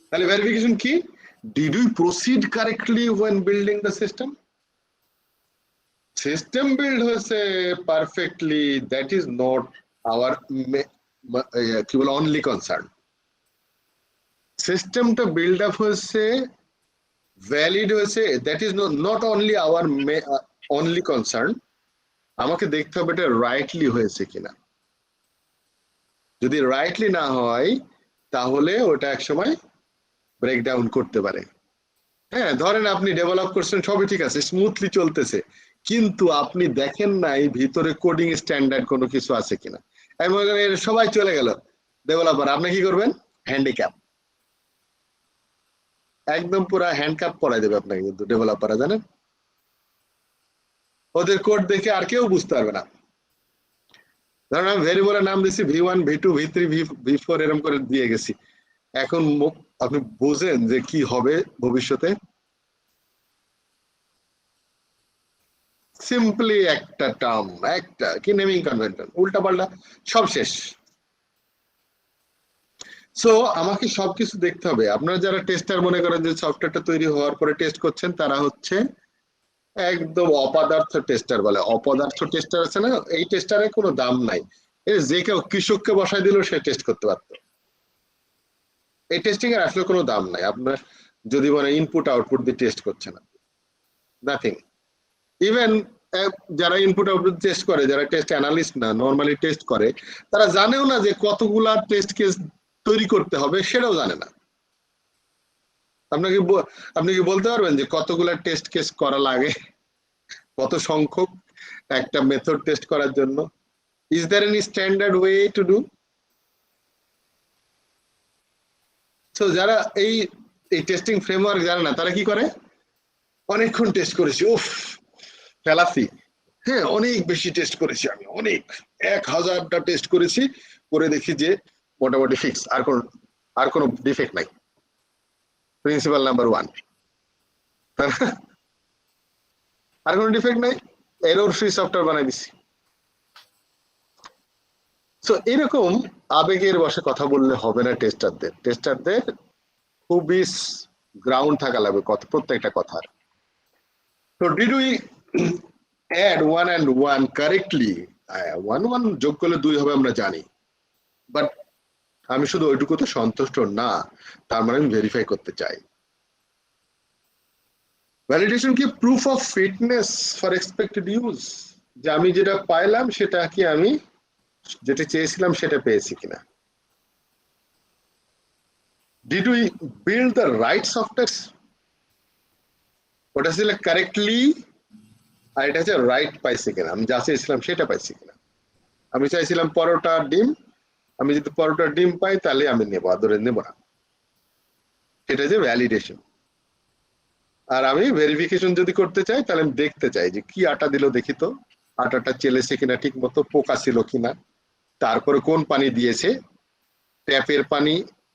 তাহলে ভেরিফিকেশন কি? Did we proceed correctly when building the system? System build হয়েছে perfectly, that is not our কি বলে only concern. সিস্টেমটা বিল্ড আপ হয়েছে, ভ্যালিড হয়েছে, that is not only our only concern. আমাকে দেখতে হবে এটা রাইটলি হয়েছে কিনা। যদি রাইটলি না হয় তাহলে ওটা একসময় ব্রেকডাউন করতে পারে। হ্যাঁ, ধরেন আপনি ডেভেলপ করছেন, সবই ঠিক আছে, স্মুথলি চলতেছে, কিন্তু আপনি দেখেন নাই ভিতরে কোডিং স্ট্যান্ডার্ড কোনো কিছু আছে কিনা। সবাই চলে গেল ডেভেলপার, আপনি কি করবেন? হ্যান্ডিক্যাপ, একদম পুরো হ্যান্ডক্যাপ পরাই দেবে আপনাকে কিন্তু ডেভেলপাররা, জানেন? ওদের কোড দেখে আর কেউ বুঝতে পারবে না। ধরেন আমি ভেরিয়েবলের নাম দিচ্ছি V1, V2, V3, V4 এরকম করে দিয়ে গেছি। এখন আপনি বুঝেন যে কি হবে ভবিষ্যতে? সিম্পলি একটা টার্ম, একটা কি নেমিং কনভেনশন, উল্টা পাল্টা সব শেষ। সো আমাকে সবকিছু দেখতে হবে। আপনারা যারা টেস্টার মনে করেন যে সফটওয়্যারটা তৈরি হওয়ার পরে টেস্ট করছেন, তারা হচ্ছে একদম অপদার্থ টেস্টার বলে। অপদার্থ টেস্টার আছে না, এই টেস্টারের কোনো দাম নাই। যে কেউ কৃষককে বসাই দিল, সে টেস্ট করতে পারত। এই টেস্টিং এর আসলে কোনো দাম নাই। আপনার যদি মনে ইনপুট আউটপুট দিয়ে টেস্ট করছে না, নাথিং। ইভেন যারা ইনপুট আউটপুট টেস্ট করে, যারা টেস্ট অ্যানালিস্ট না, নর্মালি টেস্ট করে, তারা জানেও না যে কতগুলা টেস্ট কেস তৈরি করতে হবে, সেটাও জানে না। আপনি কি বলতে পারবেন যে কতগুলা টেস্ট কেস করা লাগে, কত সংখ্যক একটা মেথড টেস্ট করার জন্য? Is there any standard way to do? So যারা এই টেস্টিং ফ্রেমওয়ার্ক জানে না, তারা কি করে? অনেকক্ষণ টেস্ট করেছি, উফ ফেলাসি, হ্যাঁ অনেক বেশি টেস্ট করেছি আমি, অনেক 1000টা টেস্ট করেছি, করে দেখি যে মোটামুটি ফিক্স, আর কোনো ডিফেক্ট নাই। প্রিন্সিপাল নাম্বার 1, আর কোনো ডিফেক্ট নাই, এরর ফ্রি সফটওয়্যার বানাই দিছি। সো এরকম আবেগের বসে কথা বললে হবে না টেস্টারদের খুবই গ্রাউন্ড থাকা লাগবে প্রত্যেকটা কথার। তো did we add 1 and 1 correctly? 1 যোগ করলে 2 হবে আমরা জানি, বাট আমি শুধু ওইটুকুতে সন্তুষ্ট না, তার মানে আমি ভেরিফাই করতে চাই। ভ্যালিডেশন কি? Proof of fitness for expected use, যে আমি যেটা পাইলাম সেটা কি আমি যেটা চেয়েছিলাম সেটা পেয়েছি কিনা। Did we build the right software? ওটা ছিল কারেক্টলি, আর এটা হচ্ছে রাইট পাইছি কিনা, আমি যা চেয়েছিলাম সেটা পাইছি কিনা। আমি চাইছিলাম পরোটা ডিম, আমি যদি পরোটা ডিম পাই তাহলে আমি নেবো, আদরে নেবো না। সেটা যে ভ্যালিডেশন। আর আমি ভেরিফিকেশন যদি করতে চাই, তাহলে আমি দেখতে চাই যে কি আটা দিল দেখি তো, আটাটা চেলেছে কিনা, ঠিক মতো পোকা ছিল কিনা, তারপরে কোন পানি দিয়েছে, ট্যাপের পানি,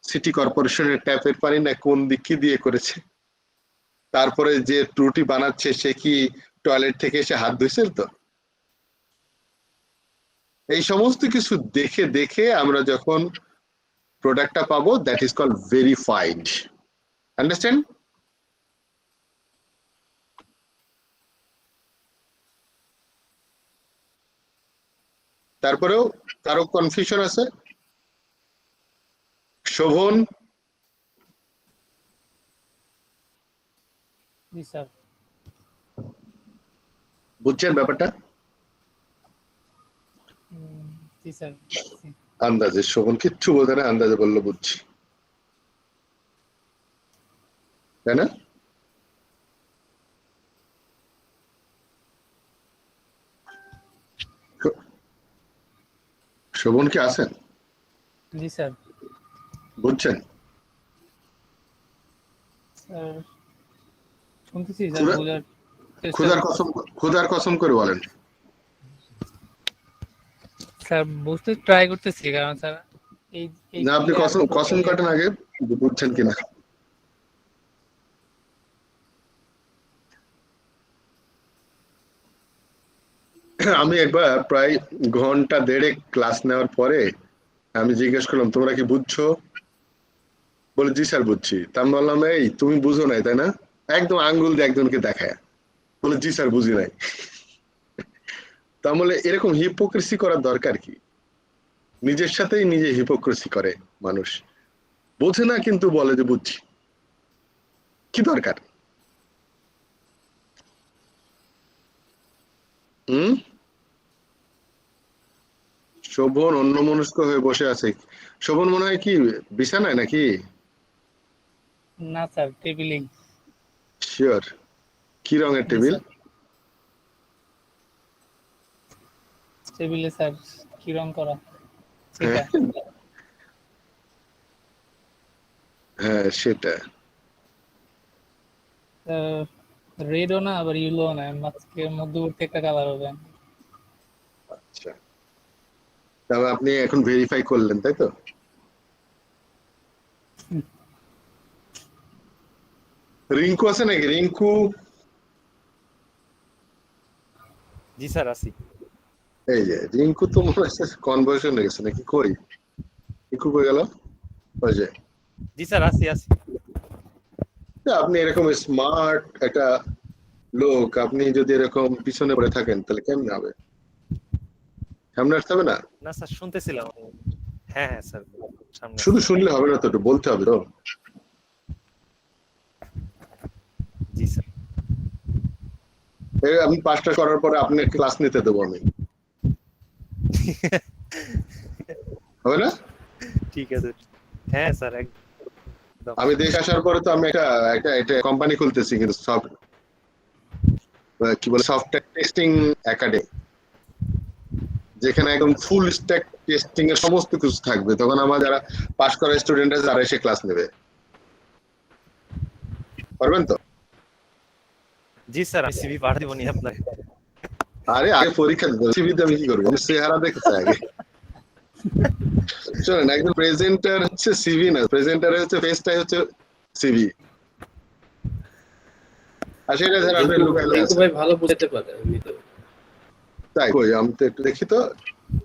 সিটি কর্পোরেশনের ট্যাপের পানি না কোন দিকে দিয়ে করেছে, তারপরে যে রুটি বানাচ্ছে সে কি টয়লেট থেকে এসে হাত ধুইছে তো। এই সমস্ত কিছু দেখে দেখে আমরা যখন প্রোডাক্টটা পাবো, that is called verified. Understand? তারপরেও কারো কনফিউশন আছে? শোভন? জি স্যার। বুঝছেন ব্যাপারটা? জি স্যার। আন্দাজে, শোভন কিচ্ছু বোঝে না, আন্দাজে বললো বুঝছি, তাই না? শোভন কি আছেন? জি স্যার। বুঝছেন? স্যার শুনতেছি স্যার, বোঝার খুদার কসম করে বলেন। স্যার বুঝতে ট্রাই করতেছি, কারণ স্যার এই না, আপনি কসম কাটেন আগে, বুঝছেন কিনা। আমি একবার প্রায় ঘন্টা দেড়েক ক্লাস নেওয়ার পরে আমি জিজ্ঞেস করলাম, তোমরা কি বুঝছো? বলে জি স্যার বুঝছি। তা আমি বললাম, এই তুমি বুঝো নাই তাই না? একদম আঙ্গুল দিয়ে একজনকে দেখায় বলে জি স্যার বুঝি নাই। তাহলে এরকম হিপোক্রেসি করার দরকার কি? নিজের সাথেই নিজে হিপোক্রেসি করে মানুষ, বোঝে না কিন্তু বলে যে বুঝছি। কি দরকার? শোভন অন্যমনস্ক হয়ে বসে আছে। শোভন মনে হয় কি বিছানায় নাকি? না স্যার, টেবিলিং। শিওর? কি রঙের টেবিল? টেবিলে স্যার কি রং করা? হ্যাঁ সেটা। রেডও না আবার ইয়েলো না, মাঝখানে মধ্যবর্তী একটা কালার হবে। আচ্ছা, তবে আপনি এখন ভেরিফাই করলেন তাই তো? রিঙ্কু আছে নাকি? রিঙ্কু? জি স্যার আছি। এই যে রিঙ্কু তো মনে হচ্ছে কনভার্সন হয়ে গেছে নাকি, কই রিঙ্কু কই গেল? ওই যে। জি স্যার আছি। আপনি এরকম স্মার্ট একটা লোক, আপনি যদি এরকম পিছনে পড়ে থাকেন তাহলে কেমনে হবে? সামনে আসতে হবে না? না স্যার শুনতেছিলাম। হ্যাঁ স্যার সামনে। শুধু শুনলে হবে না তো, একটু বলতে হবে তো। জি স্যার। আমি পাঁচটা করার পরে আপনি ক্লাস নিতে দেবো আমি, হবে না? ঠিক আছে। হ্যাঁ স্যার একদম। আমি দেশ আসার পরে তো আমি একটা কোম্পানি খুলতেছি, কিন্তু কি বলে সফটওয়্যার টেস্টিং একাডেমি, যেখানে একদম ফুল স্ট্যাক টেস্টিং এর সমস্ত কিছু থাকবে। তখন আমার যারা পাস করা স্টুডেন্ট আছে তারা এসে ক্লাস নেবে। পারবেন তো? জি স্যার আমি সিভি পাঠিয়ে দিব নি আপনাকে। আরে আগে পরীক্ষা দিতে, সিভিতে আমি কি করবো? আমি চেহারা দেখতে আগে। শোনেন, একজন প্রেজেন্টার হচ্ছে সিভি না, প্রেজেন্টার হচ্ছে ফেসটাই হচ্ছে সিভি। আর সেটা যারা আপনি লুকাইলে আছে। ভাই ভালো বুঝতে পারে এমনি তো। তাই কই, আমি তো একটু দেখি তো,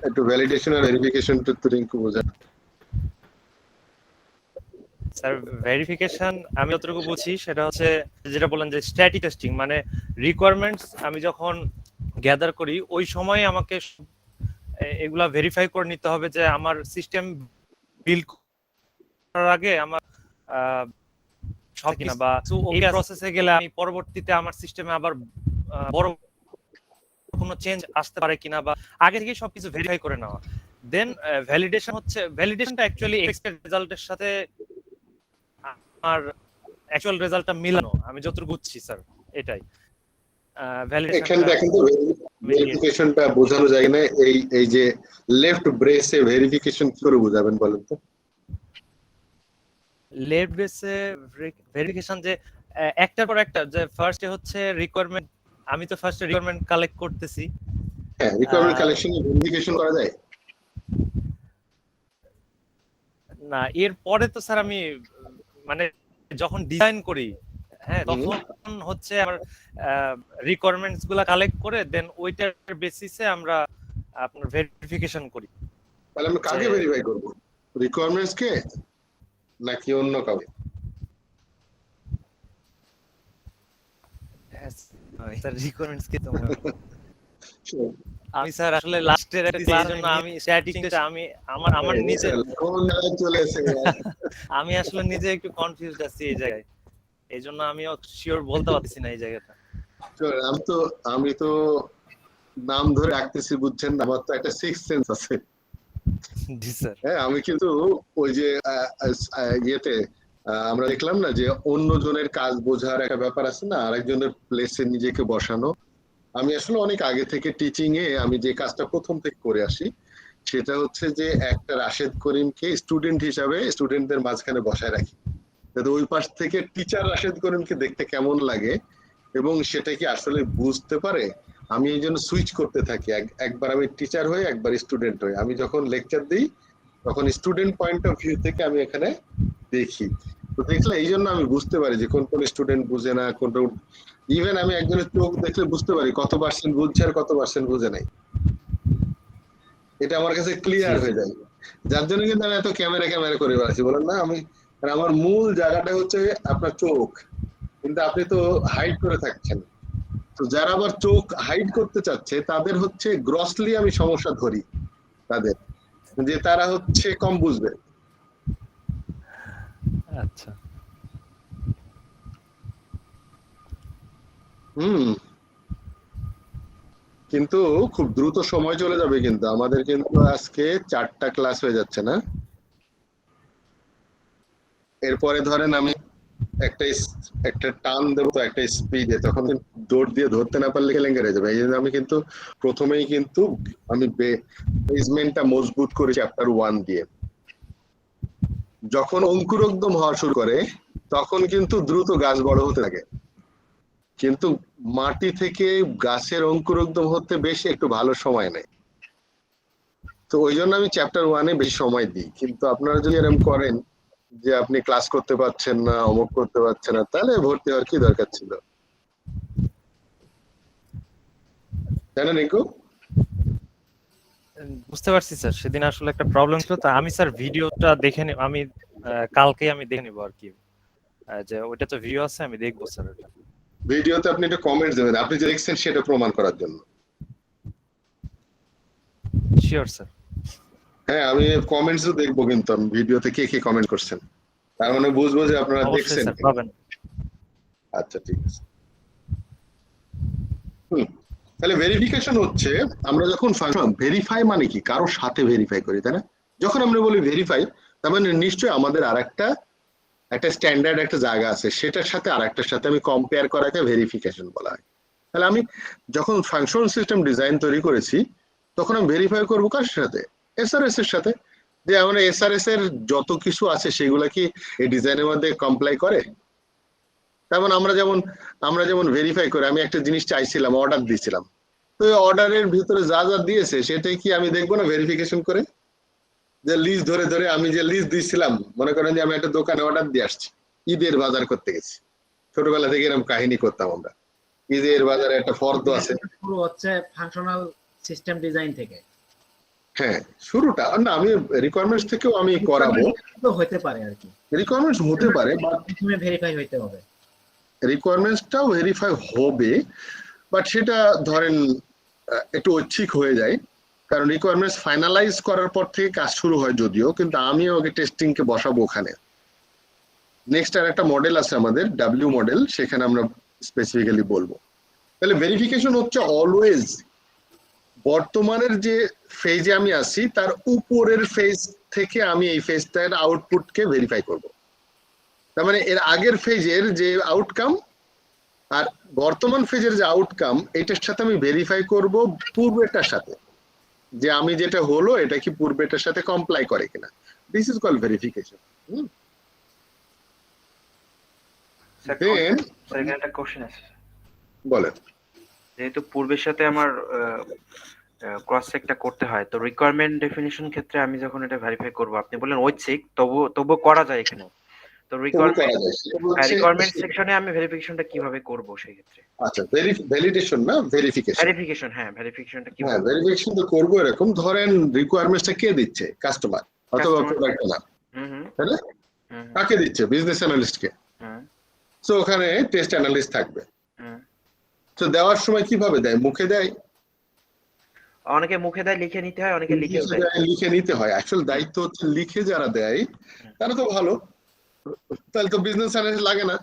একটু ভ্যালিডেশন আর ভেরিফিকেশন তো রিঙ্কু বোঝা। স্যার ভেরিফিকেশন আমি যতটুকু বুঝি সেটা হচ্ছে যেটা বলেন যে স্ট্যাটিক টেস্টিং, মানে রিকোয়ারমেন্টস আমি যখন গ্যাদার করি ওই সময় আমাকে এগুলা ভেরিফাই করে নিতে হবে যে আমার সিস্টেম বিল্ড করার আগে আমার সব কিনা, বা এই প্রসেসে গেলে আমি পরবর্তীতে আমার সিস্টেমে আবার বড় কোনো চেঞ্জ আসতে পারে কিনা, বা আগে থেকে সবকিছু ভেরিফাই করে নেওয়া। দেন ভ্যালিডেশন হচ্ছে, ভ্যালিডেশনটা অ্যাকচুয়ালি এক্সপেক্টেড রেজাল্টের সাথে আমার অ্যাকচুয়াল রেজাল্টটা মিলানো, আমি যতটুকু বুঝছি স্যার এটাই এখানে দেখেন তো ভেরিফিকেশনটা বোঝানো যায় না। এই যে লেফট ব্রেসে ভেরিফিকেশন কি করে বোঝাবেন বলেন তো? লেফট ব্রেসে ভেরিফিকেশন যে একটার পর একটা, যে ফার্স্টে হচ্ছে রিকোয়ারমেন্ট, আমি তো ফার্স্টে রিকোয়ারমেন্ট কালেক্ট করতেছি, হ্যাঁ, রিকোয়ারমেন্ট কালেকশন ভেরিফিকেশন করা যায়। না, এর পরে তো স্যার আমি মানে যখন ডিজাইন করি, হ্যাঁ, তখন হচ্ছে আমার রিকোয়ারমেন্টস গুলা কালেক্ট করে দেন ওইটার বেসিসে আমরা আপনার ভেরিফিকেশন করি। তাহলে আমরা কাকে ভেরিফাই করব? রিকোয়ারমেন্টস কে নাকি অন্য কাউকে? স্যার রিকোয়ারমেন্টস কে তো আমি স্যার আসলে লাস্টের এই জন্য আমি স্ট্যাটিস্টিক্সটা আমি আমার নিজে কোন জায়গায় চলে এসে আমি আসলে নিজে একটু কনফিউজড আছি এই জায়গায়, এই জন্য আমিও শিওর বলতে পারছি না এই জায়গাটা। আমি তো নাম ধরে ডাকতেছি, বুঝছেন, আমার তো একটা সিক্স সেন্স আছে। জি স্যার। হ্যাঁ, আমি কিন্তু ওই যে ইয়েতে আমরা দেখলাম না যে অন্য জনের কাজ বোঝার একটা ব্যাপার আছে না, আরেকজনের প্লেসে নিজেকে বসানো। আমি আসলে অনেক আগে থেকে টিচিং এ আমি যে কাজটা প্রথম থেকে করে আসি সেটা হচ্ছে যে একটা রাশেদ করিমকে স্টুডেন্ট হিসাবে স্টুডেন্টদের মাঝখানে বসায় রাখি, যাতে ওই পাশ থেকে টিচার রাশেদ করিমকে দেখতে কেমন লাগে এবং সেটা কি আসলে বুঝতে পারে। আমি এই জন্য সুইচ করতে থাকি, একবার আমি টিচার হই, একবার স্টুডেন্ট হই। আমি যখন লেকচার দিই তখন স্টুডেন্ট পয়েন্ট অফ ভিউ থেকে আমি এখানে দেখি, তো দেখলে এই জন্য আমি বুঝতে পারি যে কোন কোন স্টুডেন্ট বুঝে না, কোনটা। ইভেন আমি একজনের চোখ দেখলে বুঝতে পারি কত পার্সেন্ট বুঝছে আর কত পার্সেন্ট বুঝে নাই, এটা আমার কাছে ক্লিয়ার হয়ে যায়। যার জন্য কিন্তু আমি এত ক্যামেরা করে বেড়াচ্ছি, বলেন না। আমার মূল জায়গাটা হচ্ছে আপনার চোখ, কিন্তু আপনি তো হাইড করে থাকছেন। তো যারা আবার চোখ হাইড করতে চাচ্ছে তাদের হচ্ছে গ্রসলি আমি সমস্যা ধরি তাদের, যে তারা হচ্ছে কম বুঝবে। আচ্ছা। কিন্তু খুব দ্রুত সময় চলে যাবে, কিন্তু আমাদের কিন্তু আজকে 4টা ক্লাস হয়ে যাচ্ছে না। এরপরে ধরেন আমি একটা টান দেবো, তো একটা স্পিডে, তখন দৌড় দিয়ে ধরতে না পারলে কেলেঙ্কারি হয়ে যাবে। এই জন্য আমি কিন্তু প্রথমেই কিন্তু আমি বেসমেন্টটা মজবুত করি চ্যাপ্টার 1 দিয়ে। যখন অঙ্কুরোদ্গম হওয়া শুরু করে তখন কিন্তু দ্রুত গাছ বড় হতে থাকে, কিন্তু মাটি থেকে গাছের অঙ্কুরোদ্গম হতে বেশি একটু ভালো সময় নেয়। তো ওই জন্য আমি চ্যাপ্টার 1-এ বেশি সময় দিই। কিন্তু আপনারা যদি এরকম করেন যে আপনি ক্লাস করতে পারছেন না, অমুক করতে পারছেন না, তাহলে ভর্তি হওয়ার কি দরকার ছিল, তাই না নিকু? বুঝতে পারছি স্যার, সেদিন আসলে একটা প্রবলেম ছিল, তো আমি স্যার ভিডিওটা দেখে আমি কালকে আমি দেখে নিব আর কি, যে ওইটা তো ভিডিও আছে, আমি দেখবো স্যার। ওটা ভিডিওতে আপনি একটা কমেন্ট দেবেন আপনি যে দেখছেন সেটা প্রমাণ করার জন্য। Sure sir. হ্যাঁ, আমি কমেন্টসও দেখবো, কিন্তু আমি ভিডিওতে কে কে কমেন্ট করছেন, তার মানে বুঝবো যে আপনারা দেখছেন। আচ্ছা, ঠিক আছে। তাহলে ভেরিফিকেশন হচ্ছে আমরা যখন ফাংশন ভেরিফাই মানে কি, কারোর সাথে ভেরিফাই করি, তাই না? যখন আমরা বলি ভেরিফাই, তার মানে নিশ্চয়ই আমাদের আরেকটা স্ট্যান্ডার্ড একটা জায়গা আছে, সেটার সাথে আরেকটার সাথে আমি কম্পেয়ার করাকে ভেরিফিকেশন বলা হয়। তাহলে আমি যখন ফাংশন সিস্টেম ডিজাইন তৈরি করেছি তখন আমি ভেরিফাই করবো কার সাথে? এসআরএস এর সাথে, যে আমরা এসআরএস এর যত কিছু আছে সেগুলা কি এই ডিজাইনের মধ্যে কমপ্লাই করে। তেমন আমরা যেমন ভেরিফাই করে, আমি একটা জিনিস চাইছিলাম, অর্ডার দিয়েছিলাম, তো এই অর্ডারের ভিতরে যা যা দিয়েছে সেটাই কি আমি দেখবো না ভেরিফিকেশন করে? যে লিস্ট ধরে ধরে আমি যে লিস্ট দিয়েছিলাম, মনে করেন যে আমি একটা দোকানে অর্ডার দিয়ে আসছি, ঈদের বাজার করতে গেছি, ছোটবেলা থেকে এরকম কাহিনী করতাম আমরা, ঈদের বাজারে একটা ফর্দ আছে, শুরু হচ্ছে ফাংশনাল সিস্টেম ডিজাইন থেকে। হ্যাঁ, শুরুটা না, আমি রিকোয়ারমেন্টস থেকেও আমি করাবো, তো হতে পারে আর কি, রিকোয়ারমেন্টস হতে পারে, বাট প্রথমে ভেরিফাই হইতে হবে, রিকোয়ারমেন্টসটাও ভেরিফাই হবে, বাট সেটা ধরেন একটু ঐচ্ছিক হয়ে যায়, কারণ রিকোয়ারমেন্টস ফাইনালাইজ করার পর থেকে কাজ শুরু হয় যদিও, কিন্তু আমিও আগে টেস্টিং কে বসাবো ওখানে। নেক্সট আর একটা মডেল আছে আমাদের ডাব্লিউ মডেল, সেখানে আমরা স্পেসিফিক্যালি বলবো। তাহলে ভেরিফিকেশন হচ্ছে অলওয়েজ বর্তমানের যে ফেজে আমি আছি তার উপরের ফেজ থেকে আমি এই ফেজটার আউটপুটকে ভেরিফাই করব। তার মানে এর আগের ফেজের যে আউটকাম আর বর্তমান ফেজের যে আউটকাম, এটার সাথে আমি ভেরিফাই করব পূর্বেটার সাথে, যে আমি যেটা হলো এটা কি পূর্বেটার সাথে কমপ্লাই করে কিনা। This is called verification. একটা কোশ্চেন আছে, বলেন। যেহেতু পূর্বের সাথে আমার ক্রস চেকটা করতে হয়, তো রিকোয়ারমেন্ট ডেফিনিশন ক্ষেত্রে আমি যখন এটা ভেরিফাই করব, আপনি বললেন ঐচ্ছিক, তবু করা যায় এখানে। তো তবু করা যায়। সেটা হচ্ছে রিকোয়ারমেন্ট সেকশনে আমি ভেরিফিকেশনটা কিভাবে করব সেই ক্ষেত্রে? আচ্ছা, ভ্যালিডেশন না ভেরিফিকেশন। ভেরিফিকেশন, হ্যাঁ, ভেরিফিকেশনটা হ্যাঁ, কিভাবে? ভেরিফিকেশন তো করবো এরকম, ধরেন রিকোয়ারমেন্টসটা কে দিচ্ছে? কাস্টমার অথবা Customer। প্রোডাক্ট ওনার, হুম। তাই না? কাকে দিচ্ছে? বিজনেস অ্যানালিস্টকে। হুম। তো ওখানে টেস্ট অ্যানালিস্ট থাকবে। হুম। তো দেওয়ার সময় কিভাবে দেয়? মুখে দেয়, অনেকে মুখে দেয়, লিখে নিতে হয়, অনেকে লিখেও দেয়। লিখে নিতে হয়। অ্যাকচুয়াল দায়িত্ব হচ্ছে লিখে যারা দেয় তারা তো ভালো, তাহলে তো বিজনেস অ্যানালিস্ট লাগে না।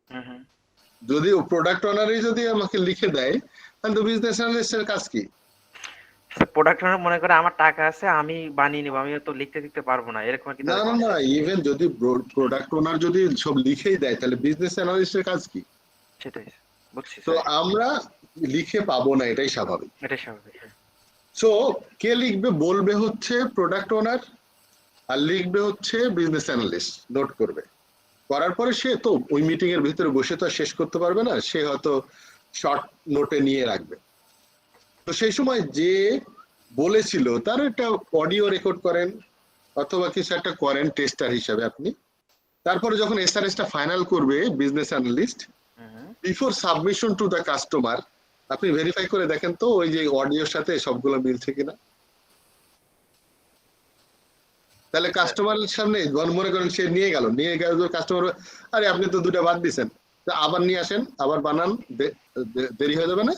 হুম। যদি প্রোডাক্ট ওনারই যদি আমাকে লিখে দেয় তাহলে তো বিজনেস অ্যানালিস্টের কাজ কি? প্রোডাক্ট ওনার মনে করে আমার টাকা আছে, আমি বানিয়ে নিব, আমি তো লিখতে পারবো না, এরকম কি? না, ইভেন যদি প্রোডাক্ট ওনার যদি সব লিখেই দেয় তাহলে বিজনেস অ্যানালিস্টের কাজ কি? সেটাই বুঝছি। তো আমরা লিখে পাবো না, এটাই স্বাভাবিক। এটাই স্বাভাবিক। সো কে লিখবে? বলবে হচ্ছে প্রোডাক্ট ওনার, আর লিখবে হচ্ছে বিজনেস অ্যানালিস্ট। নোট করবে, করার পরে সে তো ওই মিটিং এর ভিতরে বসে তো আর শেষ করতে পারবে না, সে হয়তো শর্ট নোটে নিয়ে রাখবে। তো সেই সময় যে বলেছিল তার একটা অডিও রেকর্ড করেন অথবা কিছু একটা করেন টেস্টার হিসাবে আপনি। তারপরে যখন এসআরএস টা ফাইনাল করবে business analyst, before submission to the customer, আপনি ভেরিফাই করে দেখেন তো ওই যে অডিওর সাথে সবগুলো মিলছে কিনা। তাহলে কাস্টমারের সামনে মনে করেন সে নিয়ে গেল কাস্টমার, আরে আপনি তো দুটো বাদ দিচ্ছেন, আবার নিয়ে আসেন, আবার বানান, দেরি হয়ে যাবে না?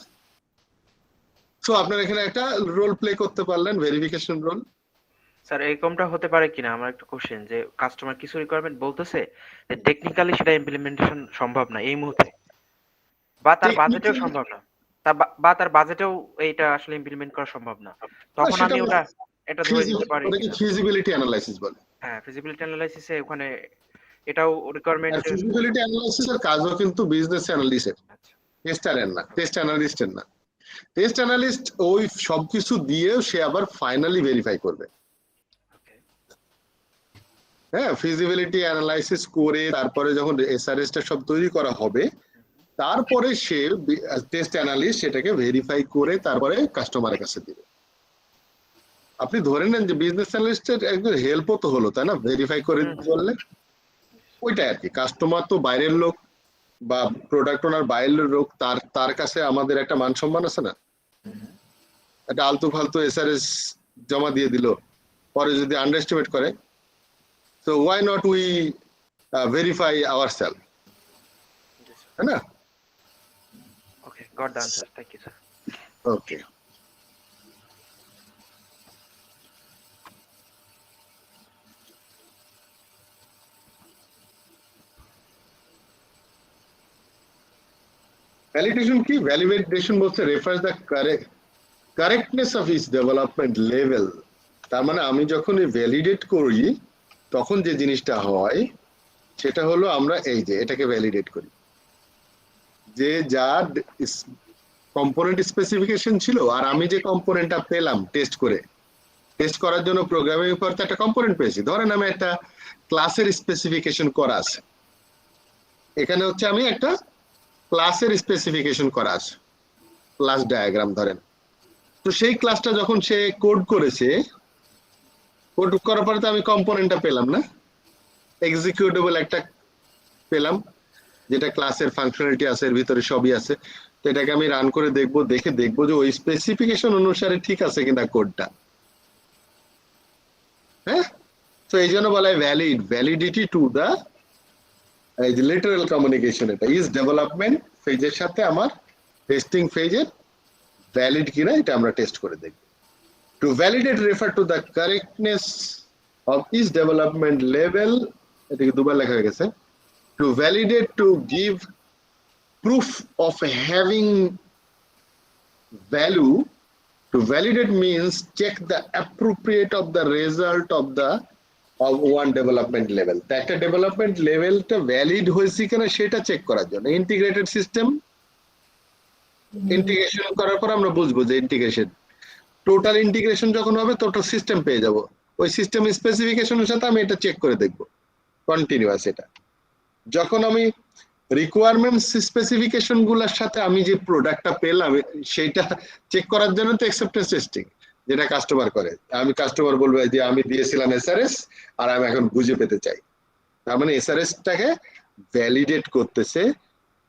সো আপনার এখানে একটা রোল প্লে করতে পারলেন, ভেরিফিকেশন রোল। স্যার এরকমটা হতে পারে কিনা, আমার একটা কোশ্চেন, যে কাস্টমার কিছু রিকোয়ারমেন্ট বলতেছে, যে টেকনিক্যালি সেটা ইমপ্লিমেন্টেশন সম্ভব না এই মুহূর্তে, বা তার বাজেটেও সম্ভব না, বা তার বাজেটেও এইটা আসলে ইমপ্লিমেন্ট করা সম্ভব না, তখন আমি এটা ধরে নিতে পারি। ফিজিবিলিটি অ্যানালাইসিস বলে। হ্যাঁ, ফিজিবিলিটি অ্যানালাইসিসে ওখানে এটাও রিকোয়ারমেন্ট। ফিজিবিলিটি অ্যানালাইসিসের কাজও কিন্তু বিজনেস অ্যানালিস্টের, টেস্টারের না, টেস্ট অ্যানালিস্টের না। টেস্ট অ্যানালিস্ট ওই সবকিছু দিয়েও সে আবার ফাইনালি ভেরিফাই করবে। হ্যাঁ, ফিজিবিলিটি অ্যানালাইসিস করে তারপরে যখন এসআরএস টা সব তৈরি করা হবে, তারপরে সে টেস্ট অ্যানালিস্ট সেটাকে ভেরিফাই করে তারপরে কাস্টমারের কাছে দিবে। আপনি ধরে নেন যে বিজনেস অ্যানালিস্টের একজন হেল্পও তো হলো, তাই না? ভেরিফাই করে বললে ওইটাই আর কি। কাস্টমার তো বাইরের লোক বা প্রোডাক্ট ওনার বাইরের লোক, তার কাছে আমাদের একটা মান সম্মান আছে না? একটা আলতু ফালতু এসআরএস জমা দিয়ে দিল, পরে যদি আন্ডারএস্টিমেট করে, so why not we verify ourselves, है ना? Okay, got the answer. Thank you, sir. Okay. Validation কি? Validation বলতে refers the correctness of its development level. তার মানে আমি যখন ভ্যালিডেট করি তখন যে জিনিসটা হয় সেটা হলো আমরা এই যে এটাকে ভ্যালিডেট করি, যে যার কম্পোনেন্ট স্পেসিফিকেশন ছিল আর আমি যে কম্পোনেন্টটা পেলাম টেস্ট করার জন্য প্রোগ্রামিং করতে একটা কম্পোনেন্ট পেয়েছি। ধরেন আমি একটা ক্লাসের স্পেসিফিকেশন করা আছে, এখানে হচ্ছে আমি একটা ক্লাসের স্পেসিফিকেশন করা আছে, ক্লাস ডায়াগ্রাম ধরেন। তো সেই ক্লাসটা যখন সে কোড করেছে, কোড করার পরে তো আমি কম্পোনেন্টটা পেলাম না, এক্সিকিউটেবল একটা পেলাম যেটা ক্লাসের ফাংশনালিটি আছে, এর ভিতরে সবই আছে। তো এটাকে আমি রান করে দেখবো যে ওই স্পেসিফিকেশন অনুসারে ঠিক আছে কিনা কোডটা। হ্যাঁ, তো এই জন্য বলা হয় validity to the literal communication. এটা ইজ ডেভেলপমেন্ট ফেজের সাথে আমার টেস্টিং ফেজের ভ্যালিড কিনা এটা আমরা টেস্ট করে দেখব। To validate refer to the correctness of each development level, এটাকে দুবার লেখা হয়ে গেছে। To validate, to give proof of having value. To validate means check the appropriate of the result of one development level. একটা development levelটা valid হয়েছে কিনা সেটা check করার জন্য ইন্টিগ্রেটেড সিস্টেম ইন্টিগ্রেশন করার পর আমরা বুঝবো যে ইন্টিগ্রেশন টোটাল ইন্টিগ্রেশন যখন হবে টোটাল সিস্টেম পেয়ে যাব, ওই সিস্টেম স্পেসিফিকেশনের সাথে আমি এটা চেক করে দেখব কন্টিনিউয়াস। এটা যখন আমি রিকোয়ারমেন্টস স্পেসিফিকেশন গুলোর সাথে আমি যে প্রোডাক্টটা পেলাম সেটা চেক করার জন্য তো অ্যাকসেপ্টেন্স টেস্টিং। যেটা কাস্টমার করে। আমি কাস্টমার বলবো যে আমি দিয়েছিলাম এসআরএস আর আমি এখন বুঝে পেতে চাই, তার মানে এসআরএস টাকে ভ্যালিডেট করতেছে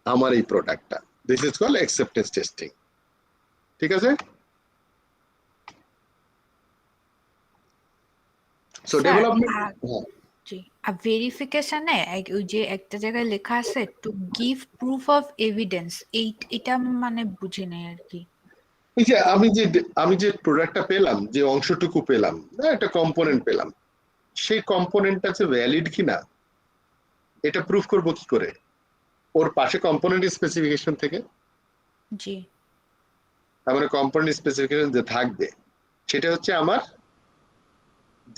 আমার এই প্রোডাক্টটা। This is called acceptance testing. ঠিক আছে? সো ডেভেলপমেন্ট জি, আর ভেরিফিকেশনে ওই যে একটা জায়গায় লেখা আছে to give proof of evidence, এটা আমি মানে বুঝি নাই আর কি। এই যে আমি যে প্রোডাক্টটা পেলাম, যে অংশটুকু পেলাম, একটা কম্পোনেন্ট পেলাম, সেই কম্পোনেন্টটা যে ভ্যালিড কিনা এটা প্রুফ করব কি করে? ওর পাশে কম্পোনেন্ট স্পেসিফিকেশন থেকে। জি, তার মানে কম্পোনেন্ট স্পেসিফিকেশন যে থাকবে সেটা হচ্ছে আমার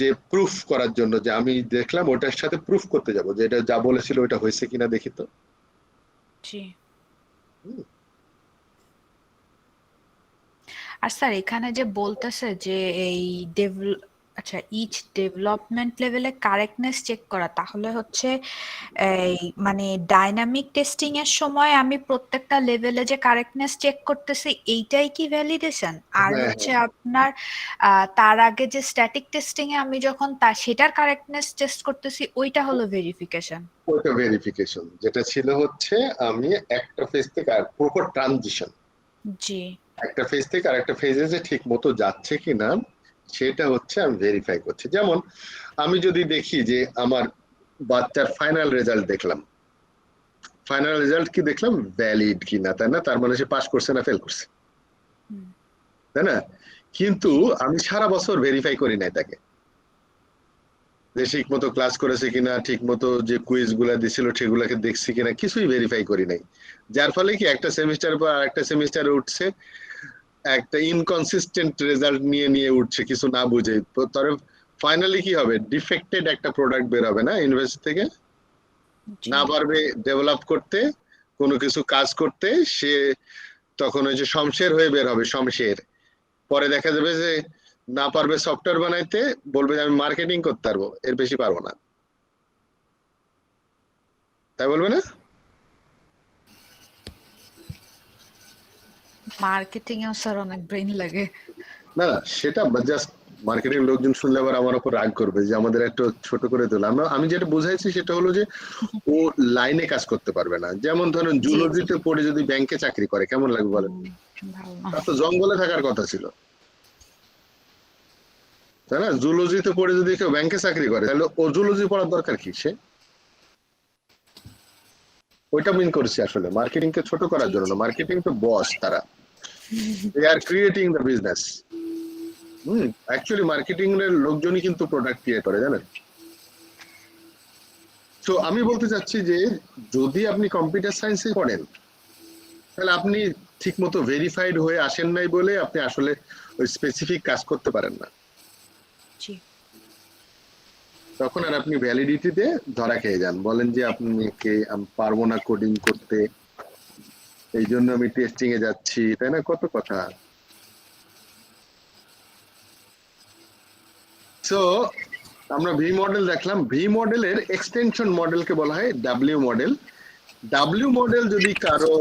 যে প্রুফ করার জন্য, যে আমি দেখলাম ওটার সাথে প্রুফ করতে যাব যে এটা যা বলেছিল ওটা হয়েছে কিনা দেখি তো। জি। আর স্যার এখানে যে বলতেছে যে এই আচ্ছা ইচ ডেভেলপমেন্ট লেভেলে কারেক্টনেস চেক করা, তাহলে হচ্ছে এই মানে ডাইনামিক টেস্টিং এর সময় আমি প্রত্যেকটা লেভেলে যে কারেক্টনেস চেক করতেছি এইটাই কি ভ্যালিডেশন? আর হচ্ছে আপনার তার আগে যে স্ট্যাটিক টেস্টিং এ আমি যখন সেটার কারেক্টনেস টেস্ট করতেছি ওইটা হলো ভেরিফিকেশন। ওইটা ভেরিফিকেশন, যেটা ছিল হচ্ছে আমি একটা ফেজ থেকে আর প্রপার ট্রানজিশন, জি, একটা ফেজ থেকে আরেকটা ফেজে যে ঠিক মতো যাচ্ছে কিনা সেটা হচ্ছে আমি ভেরিফাই করছি। যেমন আমি যদি দেখি যে আমার বাচ্চার ফাইনাল রেজাল্ট দেখলাম, ফাইনাল রেজাল্ট কি দেখলাম ভ্যালিড কিনা, তাই না? তার মানে সে পাস করছে না ফেল করছে, তাই না? কিন্তু আমি সারা বছর ভেরিফাই করি নাই তাকে, যে ঠিক মতো ক্লাস করেছে কিনা, ঠিক মতো যে কুইজ গুলা দিছিল সেগুলাকে দেখছি কিনা, কিছুই ভেরিফাই করি নাই। যার ফলে কি একটা সেমিস্টার পর আরেকটা সেমিস্টারে উঠছে, একটা ইনকনসিস্টেন্ট রেজাল্ট নিয়ে উঠছে কিছু না বুঝে। তবে ফাইনালি কি হবে? ডিফেক্টেড একটা প্রোডাক্ট বের হবে না ইউনিভার্সিটি থেকে, না পারবে ডেভেলপ করতে, কোনো কিছু কাজ করতে, সে তখন ওই যে শমশের হয়ে বের হবে, শমশের। পরে দেখা যাবে যে না পারবে সফটওয়্যার বানাইতে, বলবে যে আমি মার্কেটিং করতে পারবো, এর বেশি পারবো না, তাই বলবে না? মার্কেটিং এও স্যার অনেক ব্রেইন লাগে। না না, সেটা জাস্ট মার্কেটিং লোকজন শুনলে আবার আমার উপর রাগ করবে যে আমাদের একটা ছোট করে তোলা। আমি যেটা বুঝাইছি সেটা হলো যে ও লাইনে কাজ করতে পারবে না। যেমন ধরেন জুলজিতে পড়ে যদি ব্যাংকে চাকরি করে কেমন লাগবে বলেন? তার তো জঙ্গলে থাকার কথা ছিল, তাই না? জুলজিতে পড়ে যদি কেউ ব্যাংকে চাকরি করে তাহলে ও জুলজি পড়ার দরকার কি? সে ওইটা মিন করছি আসলে, মার্কেটিং কে ছোট করার জন্য না। মার্কেটিং তো বস, তারা they are creating the business. Actually marketing এর লোকজনই কিন্তু প্রোডাক্ট ক্রিয়েট করে, জানেন? তো আমি বলতে চাচ্ছি যে যদি আপনি কম্পিউটার সায়েন্সে পড়েন তাহলে আপনি ঠিকমতো ভেরিফাইড হয়ে আসেন নাই বলে আপনি আসলে ওই স্পেসিফিক কাজ করতে পারেন না, তখন আর আপনি ভ্যালিডিটিতে ধরা খেয়ে যান, বলেন যে আপনাকে আমি পারবো না কোডিং করতে, এই জন্য আমি টেস্টিং এ যাচ্ছি, তাই না? কত কথা। সো আমরা ভি মডেল দেখলাম। ভি মডেলের এক্সটেনশন মডেলকে বলা হয় ডাব্লিউ মডেল। ডাব্লিউ মডেল যদি কারো,